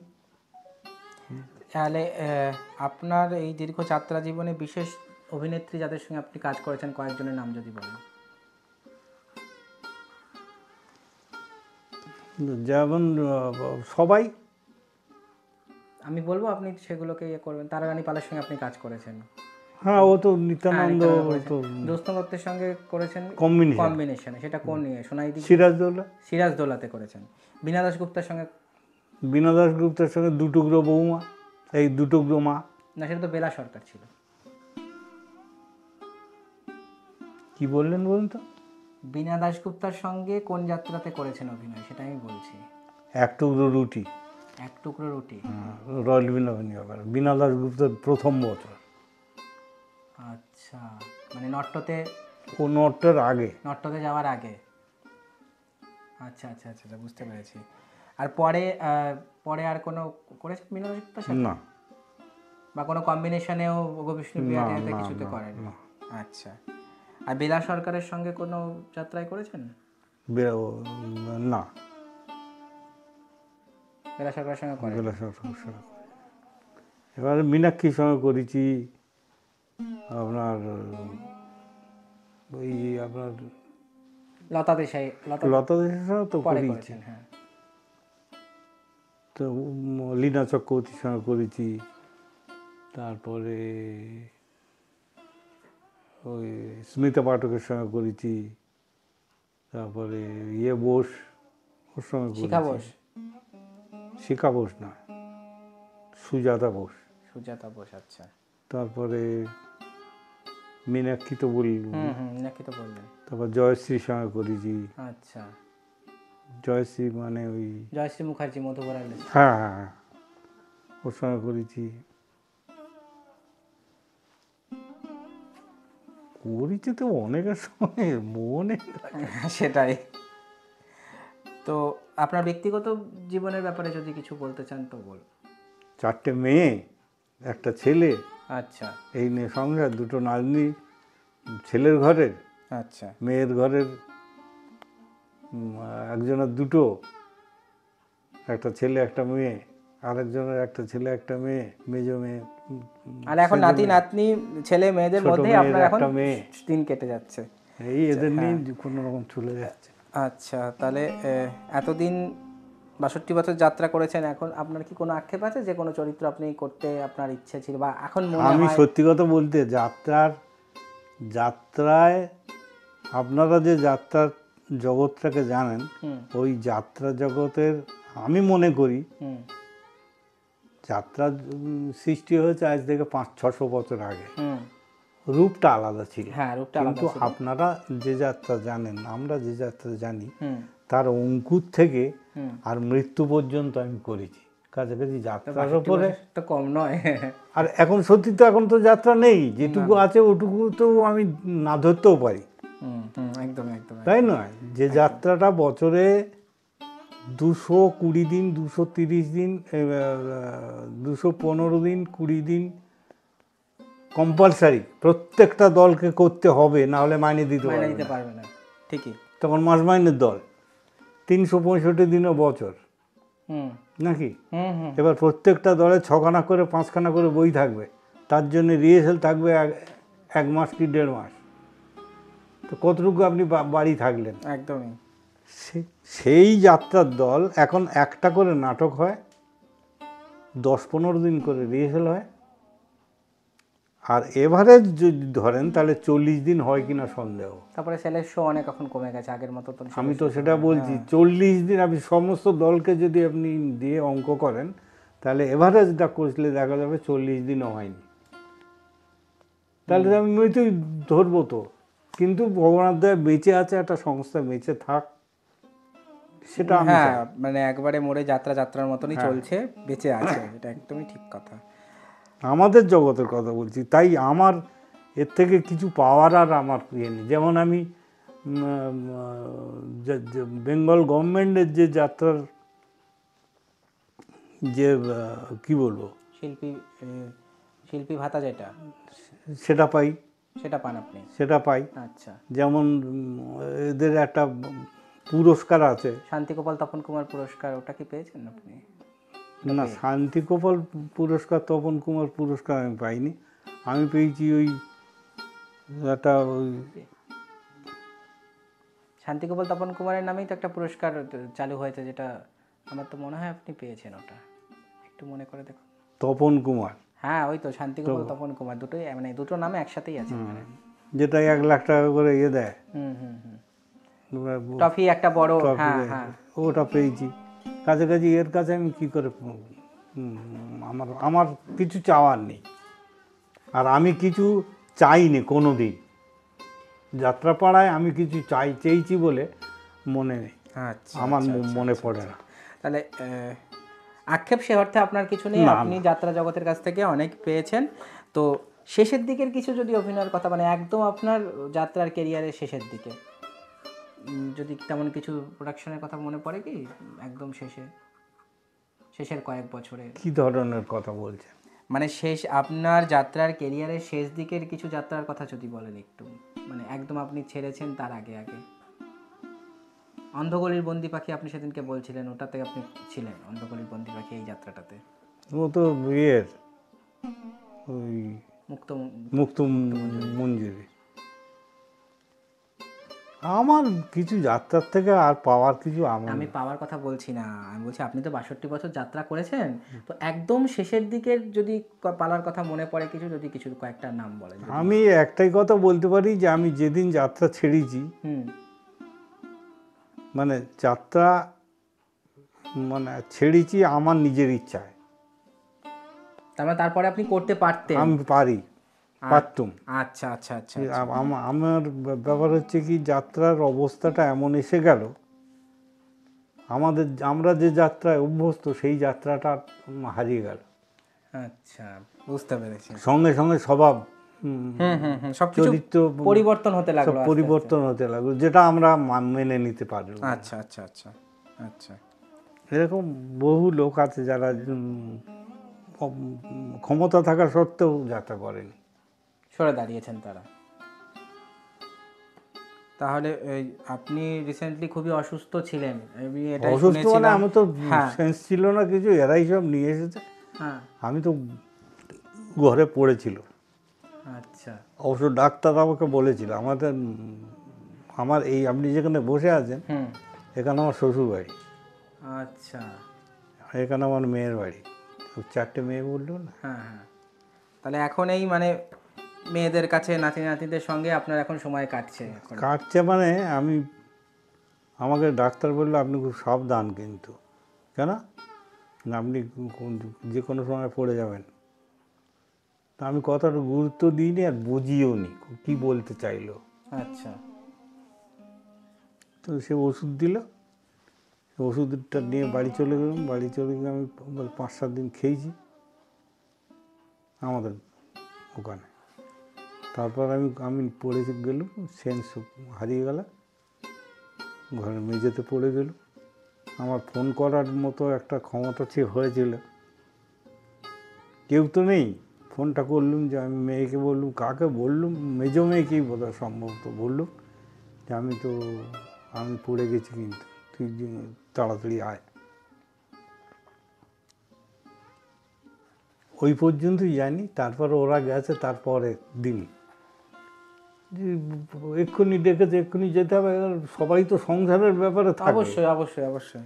তাহলে আপনার এই দীর্ঘ যাত্রা জীবনে বিশেষ অভিনেত্রী যাদের সঙ্গে আপনি কাজ করেছেন কয়েকজনের নাম যদি বলেন। যেমন সবাই, আমি বলবো আপনি সেগুলোকে ইয়ে করবেন। তারা রানী পালের সঙ্গে আপনি কাজ করেছেন। হ্যাঁ, ও তো নিত্যানন্দ তো দোস্ত দত্তের সঙ্গে করেছেন কম্বিনেশনে। সেটা কোন নিয়ে? সোনাইদি সিরাজদৌল্লা, সিরাজদৌলাতে করেছেন। বীণা দাশগুপ্তার সঙ্গে, বীণা দাশগুপ্তের সঙ্গে দুটুকরো বৌমা, এই দুটুকরো মা। না, সেটা তো বেলা সরকার ছিল। কি বললেন বলুন তো? বীণা দাশগুপ্তার সঙ্গে কোন যাত্রাতে করেছেন অভিনয় সেটা আমি বলছি। এক টুকরো রুটি, এক টুকরো রুটি। রয়্যাল বীণা, বীণা দাশগুপ্তের প্রথম বছর। আচ্ছা, মানে নট্টতে, ও নটটার আগে, নট্টতে যাওয়ার আগে। আচ্ছা আচ্ছা আচ্ছা, বুঝতে পেরেছি। আর পরে পরে আর কোনো করেছেন বীণা দাশগুপ্তার সাথে? না, বা কোনো কম্বিনেশনেও গোবিষ্ণু বিহারিতে কিছুতে করেন? আচ্ছা। আর বেলা সরকারের সঙ্গে কোনো যাত্রায় করেছেন? না, বেলা সরকারের সঙ্গে করেন। বেলা সরকারের সঙ্গে। এবারে মীনাক্ষীর সঙ্গে করেছি, আপনার ওই আপনার লতা দেশাই, লতা দেশের সঙ্গে তো পরে করেছি। করেছেন, হ্যাঁ। তো লীনা চক্রবর্তীর সঙ্গে করেছি, তারপরে ওই স্মিতা পাঠকের সঙ্গে করেছি, তারপরে বোস, ওর সঙ্গে শিখা করেছি। বোস, শিখা বোস না, সুজাতা বোস। সুজাতা বোস, আচ্ছা। তারপরে মীনাক্ষী তো বলল, নাকি তো বললেন। তারপর জয়শ্রীর সঙ্গে করেছি। আচ্ছা, জয়শ্রী মানে ওই, জয়শ্রী মুখার্জি, মধুবরাল। হ্যাঁ হ্যাঁ হ্যাঁ, ওর সঙ্গে করেছি। করেছি তো অনেকের সঙ্গে, মনে সেটাই। তো আপনার ব্যক্তিগত জীবনের ব্যাপারে যদি কিছু বলতে চান তো বল। 4টে মেয়ে, একটা ছেলে, আচ্ছা এই নিয়ে সংসার। 2টো নাতনি, ছেলের ঘরের, আচ্ছা। মেয়ের ঘরের একজনের 2টো, একটা ছেলে একটা মেয়ে, আরেকজনের একটা ছেলে একটা মেয়ে, মেজো মেয়ে। আর এখন নাতি নাতনি ছেলে মেয়েদের মধ্যে আপনার এখন একটা মেয়ে, দিন কেটে যাচ্ছে। এই এদের নিয়ে কোনো রকম চলে যাচ্ছে। আচ্ছা, তাহলে এতদিন 62 বছর যাত্রা করেছেন, এখন আপনার কি কোনো আক্ষেপ আছে যে কোনো চরিত্র আপনি করতে আপনার ইচ্ছে ছিল বা এখন মনে হয়? আমি সত্যি কথা বলতে, যাত্রায় আপনারা যে যাত্রার জগৎটাকে জানেন, ওই যাত্রা জগতের আমি মনে করি যাত্রা সৃষ্টি হয়েছে আজ থেকে 500-600 বছর আগে। রূপটা আলাদা ছিল। হ্যাঁ, রূপটা আলাদা কিন্তু ছিল। আপনারা যে যাত্রা জানেন, আমরা যে যাত্রা জানি, তার অঙ্কুর থেকে আর মৃত্যু পর্যন্ত আমি করেছি। কাছাকাছি যাত্রার উপরে তো কম নয়। আর এখন সত্যি তো এখন তো যাত্রা নেই, যেটুকু আছে ওটুকু তো আমি না ধরতেও পারি, একদম একদম। তাই নয়? যে যাত্রাটা বছরে 220 দিন, 230 দিন, 215 দিন, 20 দিন কম্পালসারি প্রত্যেকটা দলকে করতে হবে, না হলে মাইনে দিতে পারবে না। ঠিকই। তখন মাস মাইনের দল, 365 দিনও বছর, নাকি? এবার প্রত্যেকটা দলে 6খানা করে 5খানা করে বই থাকবে, তার জন্য রিহার্সাল থাকবে 1 মাস কি 1.5 মাস। তো কতটুকু আপনি বাড়ি থাকলেন। একদমই। সেই যাত্রার দল এখন একটা করে নাটক হয়, 10-15 দিন করে রিহার্সাল হয়, আর এভারেজ যদি ধরেন তাহলে 40 দিন হয় কিনা সন্দেহ। তারপরে সেলের শো অনেক এখন কমে গেছে, আগের মতো তো আমি তো সেটা বলছি, 40 দিন আপনি সমস্ত দলকে যদি আপনি দিয়ে অঙ্ক করেন তাহলে এভারেজটা করলে দেখা যাবে 40 দিনও হয়নি। তাহলে আমি নয়তোই ধরবো তো, কিন্তু ভগবানের দয়া বেঁচে আছে, একটা সংস্থা বেঁচে থাক, সেটা আমি হ্যাঁ, চাই। মানে একবারে মোড়ে যাত্রার মতনই চলছে, বেঁচে আছে, এটা একদমই ঠিক কথা। আমাদের জগতের কথা বলছি, তাই আমার এর থেকে কিছু পাওয়ার আর আমার ইয়ে নেই। যেমন আমি বেঙ্গল গভর্নমেন্টের যে যাত্রার যে কি বলবো, শিল্পী ভাতা যেটা, সেটা পাই, সেটা পান আপনি? সেটা পাই। আচ্ছা। যেমন এদের একটা পুরস্কার আছে, শান্তিগোপাল তপন কুমার পুরস্কার, ওটা কি পেয়েছেন আপনি? না, শান্তিগোপাল পুরস্কার, তপন কুমার পুরস্কার আমি পাইনি। আমি পেয়েছি ওই একটা ওই শান্তিগোপাল তপন কুমারের নামেই তো একটা পুরস্কার চালু হয়েছে, যেটা আমার তো মনে হয় আপনি পেয়েছেন। ওটা একটু মনে করে দেখুন। তপন কুমার, হ্যাঁ, ওই তো শান্তিগোপাল তপন কুমার, দুটোই মানে দুটো নামে একসাথেই আছে। যেটা 1 লাখ টাকা করে ইয়ে দেয়, ট্রফি একটা বড়, ট্রফি হ্যাঁ দেয়, হ্যাঁ। ওটা পেয়েছি। কাছাকাছি এর কাছে আমি কী করে আমার আমার কিছু চাওয়ার নেই, আর আমি কিছু চাইনি কোনো দিন। যাত্রাপাড়ায় আমি কিছু চেয়েছি বলে মনে নেই, আচ্ছা, আমার মনে পড়ে না। তাহলে আক্ষেপ সে অর্থে আপনার কিছু নেই, আপনি যাত্রা জগতের কাছ থেকে অনেক পেয়েছেন। তো শেষের দিকের কিছু যদি অভিনয়ের কথা, মানে একদম আপনার যাত্রার কেরিয়ারের শেষের দিকে যদি তেমন কিছু প্রোডাকশনের কথা মনে পড়ে কি, একদম শেষের কয়েক বছরে? কি ধরনের কথা বলছেন? মানে আপনার যাত্রার কেরিয়ারের শেষ দিকের কিছু যাত্রার কথা যদি বলেন একটু, মানে একদম আপনি ছেড়েছেন তার আগে আগে। অন্ধগলির বন্দি পাখি আপনি সেদিনকে বলছিলেন, ওটাতে আপনি ছিলেন, অন্ধগলির বন্দি পাখি এই যাত্রাটাতে। ও তো ইয়ের ওই মুক্ত মঞ্জুরি। আমার কিছু যাত্রার থেকে আর পাওয়ার কিছু আমি পাওয়ার কথা বলছি না, আমি বলছি আপনি তো 62 বছর যাত্রা করেছেন, তো একদম শেষের দিকের যদি পালার কথা মনে পড়ে কিছু, যদি কিছু কয়েকটা নাম বলেন। আমি একটাই কথা বলতে পারি যে আমি যেদিন যাত্রা ছেড়েছি, মানে যাত্রা মানে ছেড়েছি আমার নিজের ইচ্ছায়, তারপরে আপনি করতে পারতেন? আমি পারতুম। আচ্ছা আচ্ছা আচ্ছা। আমার ব্যাপার হচ্ছে কি, যাত্রার অবস্থাটা এমন এসে গেল, আমরা যে যাত্রায় অভ্যস্ত সেই যাত্রাটা হারিয়ে গেল। আচ্ছা, বুঝতে পেরেছি। সঙ্গে সঙ্গে স্বভাব, চরিত্র পরিবর্তন হতে লাগলো, যেটা আমরা মেনে নিতে পারি। আচ্ছা আচ্ছা আচ্ছা আচ্ছা। এরকম বহু লোক আছে যারা ক্ষমতা থাকা সত্ত্বেও যাত্রা করেনি, সরে দাঁড়িয়েছেন তারা। তাহলে আপনি রিসেন্টলি খুবই অসুস্থ ছিলেন, অসুস্থ মানে আমি তো সেন্স ছিল না কিছু, এরাই সব নিয়ে এসেছে, আমি তো ঘরে পড়েছিল। আচ্ছা। অবশ্য ডাক্তার আমাকে বলেছিল, আমার এই আপনি যেখানে বসে আছেন এখানে আমার শ্বশুর বাড়ি। আচ্ছা। এখানে আমার মেয়ের বাড়ি, 4টে মেয়ে বললো না। হ্যাঁ হ্যাঁ। তাহলে এখন এই মানে মেয়েদের কাছে, নাতি নাতিদের সঙ্গে আপনার এখন সময় কাটছে মানে আমাকে ডাক্তার বললো আপনি খুব সাবধান, কিন্তু কেন আপনি যে কোনো সময় পড়ে যাবেন। তা আমি কথাটা গুরুত্ব দিইনি আর বুঝিও নি কি বলতে চাইলো। আচ্ছা। তো সে ওষুধ দিল, ওষুধটা নিয়ে বাড়ি চলে গেলাম। বাড়ি চলে গিয়ে আমি 5-7 দিন খেয়েছি আমাদের ওখানে। তারপর আমি পড়ে গেলাম, সেন্স হারিয়ে গেল, ঘরের মেঝেতে পড়ে গেল। আমার ফোন করার মতো একটা ক্ষমতা হয়েছিল, কেউ তো নেই। ফোনটা করলুম, যে আমি মেয়েকে বললুম, কাকে বললুম, মেজো মেয়েকেই বোধহয় সম্ভবত বললুম যে আমি পড়ে গেছি, কিন্তু তুই তাড়াতাড়ি আয়। ওই পর্যন্তই জানি, তারপর ওরা গেছে তারপরে দিন। যে এক্ষুনি ডেকেছে, এক্ষুনি যেতে হবে, এবার সবাই তো সংসারের ব্যাপারে থাকে। অবশ্যই অবশ্যই অবশ্যই।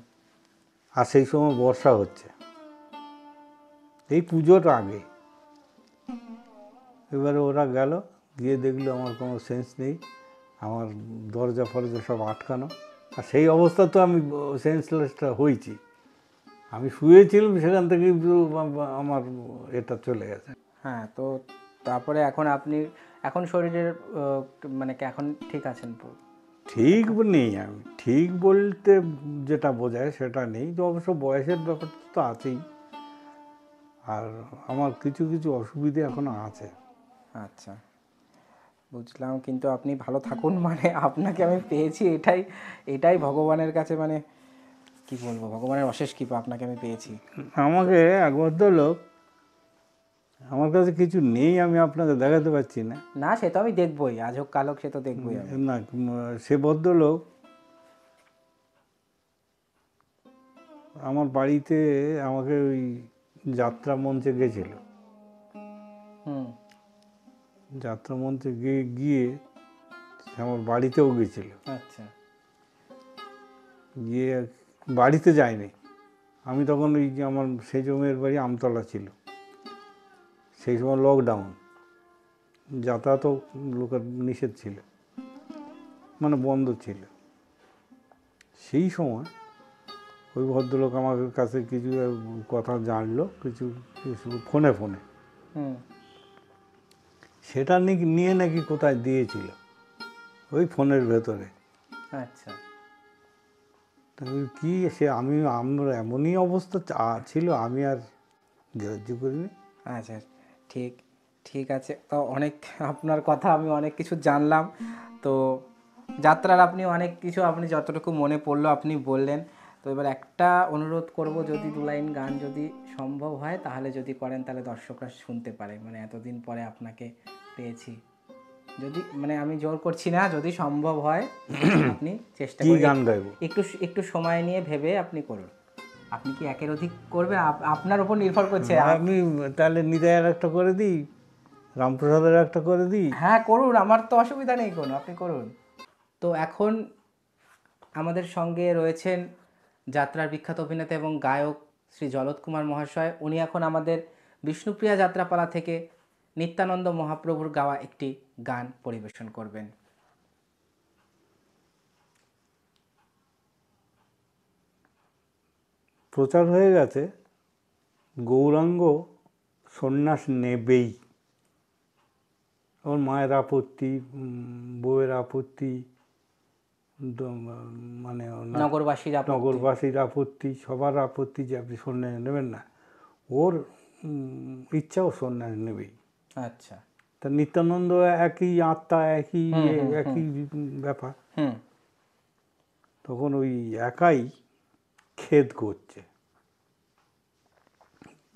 আর সেই সময় বর্ষা হচ্ছে, এই পুজোর আগে। এবারে ওরা গেল, গিয়ে দেখলো আমার কোনো সেন্স নেই, আমার দরজা ফরজা সব আটকানো। আর সেই অবস্থা তো আমি সেন্সলেসটা হয়েছি, আমি শুয়েছিলাম, সেখান থেকে আমার এটা চলে গেছে। হ্যাঁ, তো তারপরে এখন আপনি এখন শরীরের মানে কি এখন ঠিক আছেন? ঠিক নেই, আমি ঠিক বলতে যেটা বোঝায় সেটা নেই, তো অবশ্য বয়সের ব্যাপারটা তো আছেই, আর আমার কিছু কিছু অসুবিধে এখনো আছে। আচ্ছা, বুঝলাম। কিন্তু আপনি ভালো থাকুন, মানে আপনাকে আমি পেয়েছি, এটাই এটাই ভগবানের কাছে, মানে কি বলবো, ভগবানের অশেষ কৃপা, আপনাকে আমি পেয়েছি। আমাকে এক ভদ্রলোক, আমার কাছে কিছু নেই, আমি আপনাকে দেখাতে পারছি না, না, সে তো আমি দেখবই, আজ হোক কাল হোক, সে তো দেখবই আমি। না সে ভদ্রলোক আমার বাড়িতে আমাকে ওই যাত্রা মঞ্চে গেছিল, হুম। যাত্রা মঞ্চে গিয়ে আমার বাড়িতেও গেছিল, আচ্ছা। গিয়ে বাড়িতে যায়নি। আমি তখন ওই যে আমার সেই জমের বাড়ি আমতলা ছিল, সেই সময় লকডাউন, যাতায়াতও লোকের নিষেধ ছিল, মানে বন্ধ ছিল। সেই সময় ওই ভদ্রলোক আমার কাছে কিছু কথা জানলো, কিছু কিছু ফোনে ফোনে, হুম। সেটা নিয়ে নাকি কোথায় দিয়েছিল, ওই ফোনের ভেতরে। আচ্ছা। কি সে আমরা এমনই অবস্থা ছিল, আমি আর গ্রাহ্য করিনি। আচ্ছা, ঠিক ঠিক আছে। তো অনেক আপনার কথা আমি অনেক কিছু জানলাম। তো যাত্রার আপনি অনেক কিছু, আপনি যতটুকু মনে পড়লো আপনি বললেন। তো এবার একটা অনুরোধ করব, যদি 2 লাইন গান যদি সম্ভব হয়, তাহলে যদি করেন তাহলে দর্শকরা শুনতে পারে, মানে এতদিন পরে আপনাকে পেয়েছি। যদি, মানে আমি জোর করছি না, যদি সম্ভব হয় আপনি চেষ্টা কি করে গান গাইবো? একটু একটু সময় নিয়ে ভেবে আপনি করুন। আপনি কি একের অধিক করবে? আপনার উপর নির্ভর করছে। আমি তাহলে নিতাইয়ের একটা করে দিই, রামপ্রসাদের একটা করে দিই। হ্যাঁ, করুন, আমার তো অসুবিধা নেই কোনো, আপনি করুন। তো এখন আমাদের সঙ্গে রয়েছেন যাত্রার বিখ্যাত অভিনেতা এবং গায়ক শ্রী জলৎ কুমার মহাশয়। উনি এখন আমাদের বিষ্ণুপ্রিয়া যাত্রাপালা থেকে নিত্যানন্দ মহাপ্রভুর গাওয়া একটি গান পরিবেশন করবেন। প্রচার হয়ে গেছে গৌরাঙ্গ সন্ন্যাস নেবেই। ওর মায়ের আপত্তি, বউয়ের আপত্তি, মানে নগরবাসীর আপত্তি, সবার আপত্তি যে আপনি সন্ন্যাস নেবেন না, ওর ইচ্ছাও সন্ন্যাস নেবেই। আচ্ছা। তা নিত্যানন্দ একই আত্মা, একই ব্যাপার। হুম। তখন ওই একাই খেদ করছে,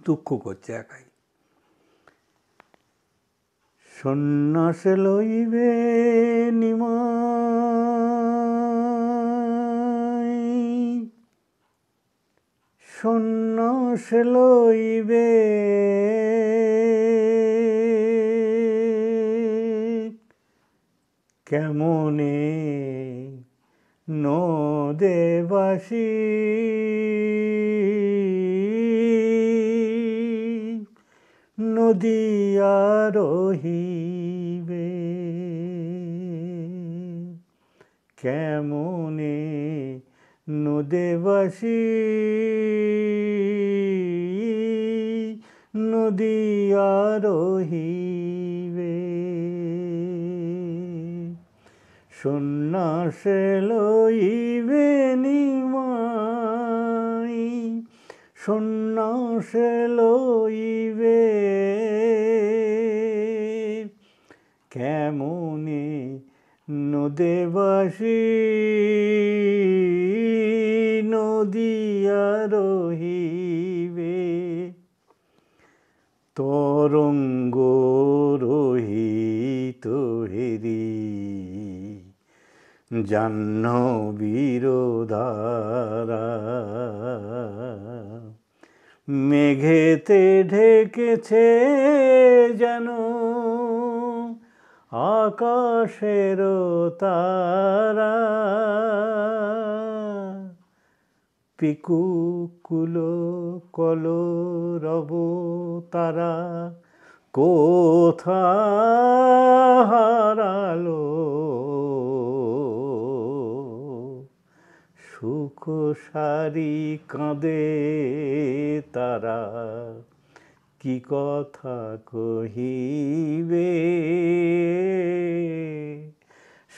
দুঃখ করছে একাই। সন্ন্যাস লইবে নিমাই, সন্ন্যাস লইবে কেমনে নদেবাসী, নদিয়া রহিবে কেমনে নদেবাসী, নদিয়া রহিবে। সন্ন্যাস লইবে নিমাই, সন্ন্যাস লইবে কেমনে নদেবাসী, নদিয়া রহিবে। তরঙ্গ রহিত হেরি জাহ্নবীর ধারা, মেঘেতে ঢেকেছে যেন আকাশের তারা পিকুকুলো কলরব তারা কোথা হারালো সুখ সারি কাঁদে তারা কি কথা কহিবে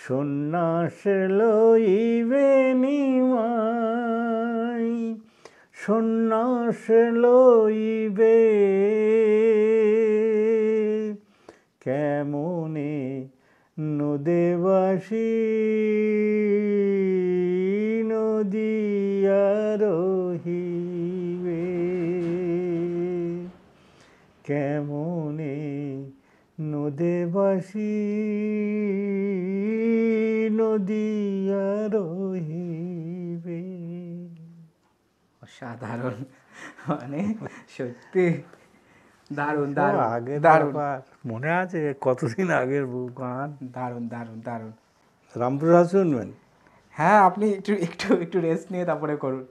সন্ন্যাস লইবে নিমাই সন্ন্যাস লইবে কেমনে নদেবাসী নদিয়া রহিবে কেমনে নদেবাসী নদিয়া রহিবে। অসাধারণ, মানে সত্যি দারুণ সব দারুণ আগের দারুণ ব্যাপার, মনে আছে কতদিন আগের গান। দারুণ দারুণ দারুণ। রামপ্রসাদ শুনবেন? হ্যাঁ, আপনি একটু একটু একটু রেস্ট নিয়ে তারপরে করুন।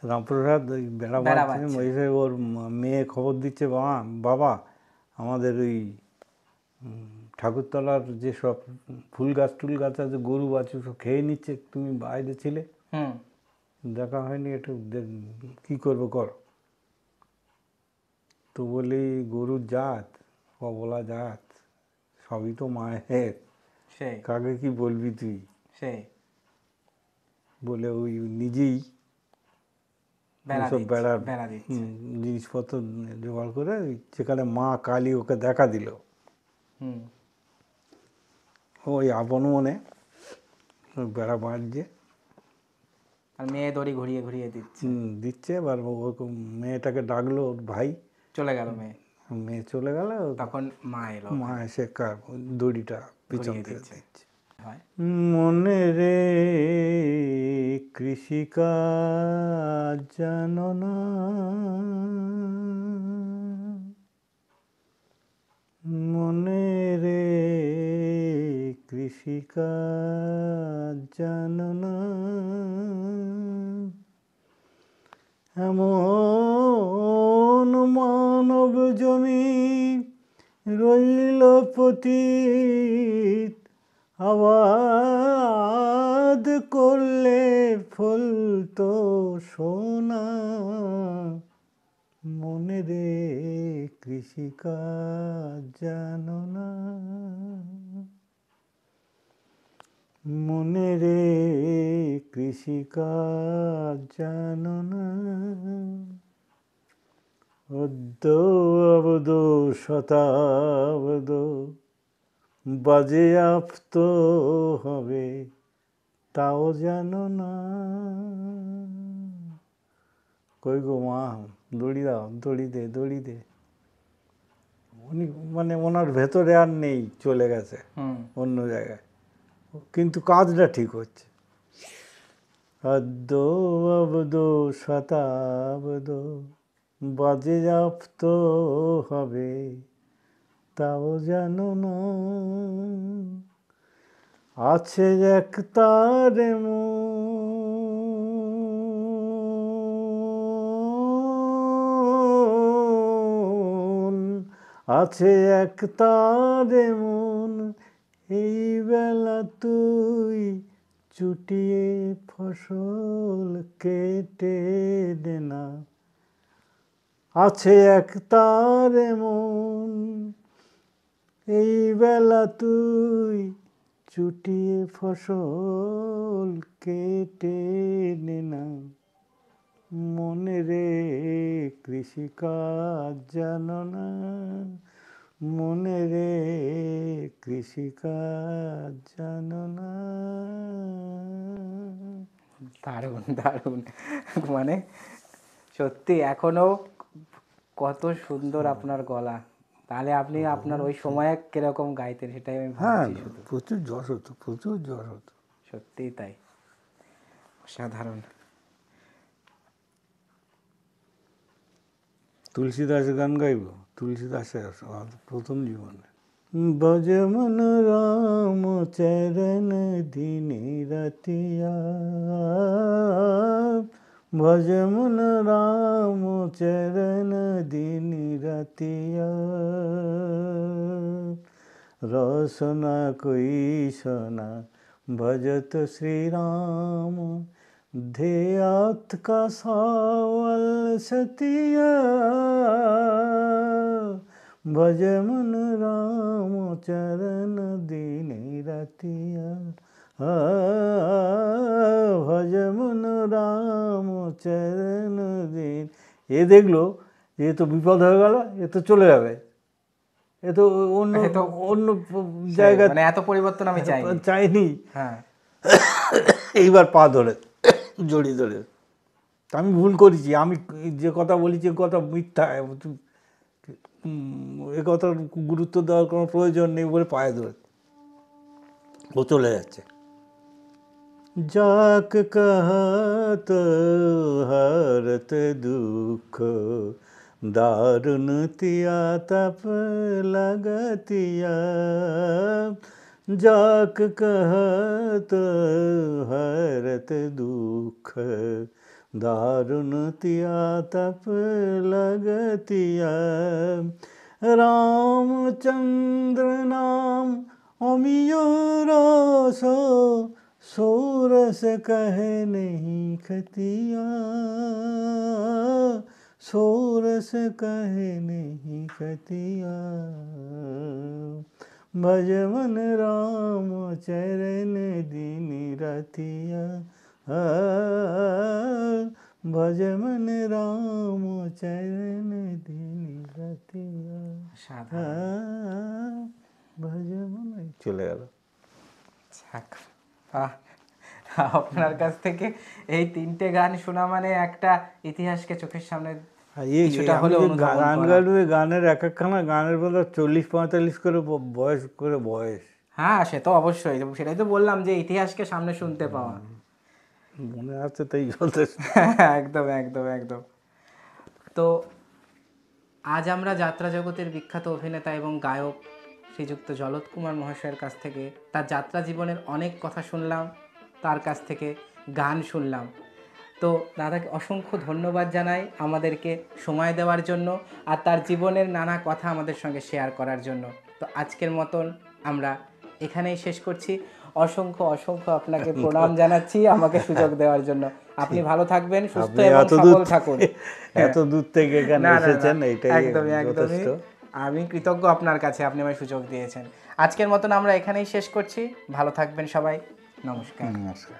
রামপ্রসাদ ওই বেড়া বেড়া বাঁধছে, বাঁধছে। ওই যে ওর মেয়ে খবর দিচ্ছে, বাবা বাবা আমাদের ওই ঠাকুরতলার যেসব ফুল গাছ টুল গাছ আছে গরু বাছুর সব খেয়ে নিচ্ছে, তুমি বাইরে ছিলে, হুম। দেখা হয়নি, একটু কী করবো কর। তো বলি গরুর জাত, অবলা জাত, সবই তো মায়ের, সেই কাকে কি বলবি তুই। সেই বলে ওই নিজেই বেড়া সব দিচ্ছে, বেড়ার বেড়া দিচ্ছে। জিনিসপত্র জোগাড় করে ওই যেখানে মা কালী ওকে দেখা দিল, হুম। ওই আপন মনে ওই বেড়া বাঁধছে, আর মেয়ে দড়ি ঘুরিয়ে ঘুরিয়ে দিচ্ছে। দিচ্ছে। এবার ওরকম মেয়েটাকে ডাকলো ওর ভাই, চলে গেল মেয়ে, মেয়ে চলে গেল, তখন মা এলো, মা এসে দড়িটা পিছন ঘুরিয়ে থেকে দিচ্ছে। দিচ্ছে। হয়। মনে রে কৃষিকাজ জানো না, মনে রে কৃষিকাজ জানো না, এমন মানব জমি রইল পতিত, আবাদ করলে ফলতো সোনা, মনে রে কৃষিকাজ জানো না, মনে রে কৃষিকাজ জানো না, অদ্য অবদ শতাব্দ বাজেয়াপ্ত হবে তাও জানো না। কই গো মা, দড়ি দাও, দড়ি দে, দড়ি দে। উনি মানে ওনার ভেতরে আর নেই, চলে গেছে হুম। অন্য জায়গায়, কিন্তু কাজটা ঠিক হচ্ছে। অদ্য অবদ শতাব্দ বাজেয়াপ্ত হবে তাও জানো না, আছে এক তার মন, আছে এক তার মন, এই বেলা তুই চুটিয়ে ফসল কেটে দে না, আছে এক তার মন, এই বেলা তুই চুটিয়ে ফসল কেটে নে না, মনে রে কৃষিকাজ জানো না, মনে রে কৃষিকাজ জানো না। দারুণ দারুণ, মানে সত্যি এখনো কত সুন্দর আপনার গলা। তাহলে আপনি আপনার ওই সময়ে কিরকম গাইতেন সেটাই আমি হ্যাঁ, ভাবছি শুধু। প্রচুর জ্বর হতো, প্রচুর জ্বর হতো। সত্যিই তাই, অসাধারণ। তুলসী দাসের গান গাইব, তুলসী দাসের প্রথম জীবনে भज मन राम चरण दिन रतिया, भज मन राम चरण दिन रतिया, रसना कोई सना भजत श्री राम, ध्येयात का सावल सतिया, भज मन राम चरण दिन रतिया, भज मन राम चरण दिन। এ দেখলো যে তো বিপদ হয়ে গেল, এ তো চলে যাবে, এ তো অন্য অন্য জায়গা, মানে এত পরিবর্তন আমি চাই চাইনি। হ্যাঁ, এইবার পা ধরে জড়িয়ে ধরে, আমি ভুল করেছি, আমি যে কথা বলেছি কথা মিথ্যা, এ কথার গুরুত্ব দেওয়ার কোনো প্রয়োজন নেই বলে পায়ে ধরে ও চলে যাচ্ছে। যাক कहत हरत दुख, दारुण तिया तप लगतिया, जाक कहत हरत दुख, दारुण तिया तप लगतिया, रामचंद्र नाम अमिय रस, सोरस कहे नहीं खतिया, सोरस कहे नहीं खतिया, भज मन राम चरण दिन रतिया, भज मन राम चरण दिन रतिया, भज मन। চলে গেল। আপনার কাছ থেকে এই 3টে গান শোনা মানে একটা ইতিহাসকে চোখের সামনে কিছুটা হলেও অনুধাবন গান করা। গাইলে গানের এক একখানা গানের বলে 40-45 করে বয়স। হ্যাঁ, সে তো অবশ্যই, সেটাই তো বললাম যে ইতিহাসকে সামনে শুনতে পাওয়া। মনে আছে তাই যথেষ্ট। একদম একদম একদম। তো আজ আমরা যাত্রা জগতের বিখ্যাত অভিনেতা এবং গায়ক শ্রীযুক্ত জলৎ কুমার মহাশয়ের কাছ থেকে তার যাত্রা জীবনের অনেক কথা শুনলাম, তার কাছ থেকে গান শুনলাম। তো দাদাকে অসংখ্য ধন্যবাদ জানাই আমাদেরকে সময় দেওয়ার জন্য আর তার জীবনের নানা কথা আমাদের সঙ্গে শেয়ার করার জন্য। তো আজকের মতন আমরা এখানেই শেষ করছি। অসংখ্য অসংখ্য আপনাকে প্রণাম জানাচ্ছি আমাকে সুযোগ দেওয়ার জন্য। আপনি ভালো থাকবেন, সুস্থ এবং সবল থাকুন। এত দূর থেকে এখানে এসেছেন, এইটাই একদমই একদমই যথেষ্ট। আমি কৃতজ্ঞ আপনার কাছে, আপনি আমায় সুযোগ দিয়েছেন। আজকের মতন আমরা এখানেই শেষ করছি। ভালো থাকবেন সবাই, নমস্কার। নমস্কার।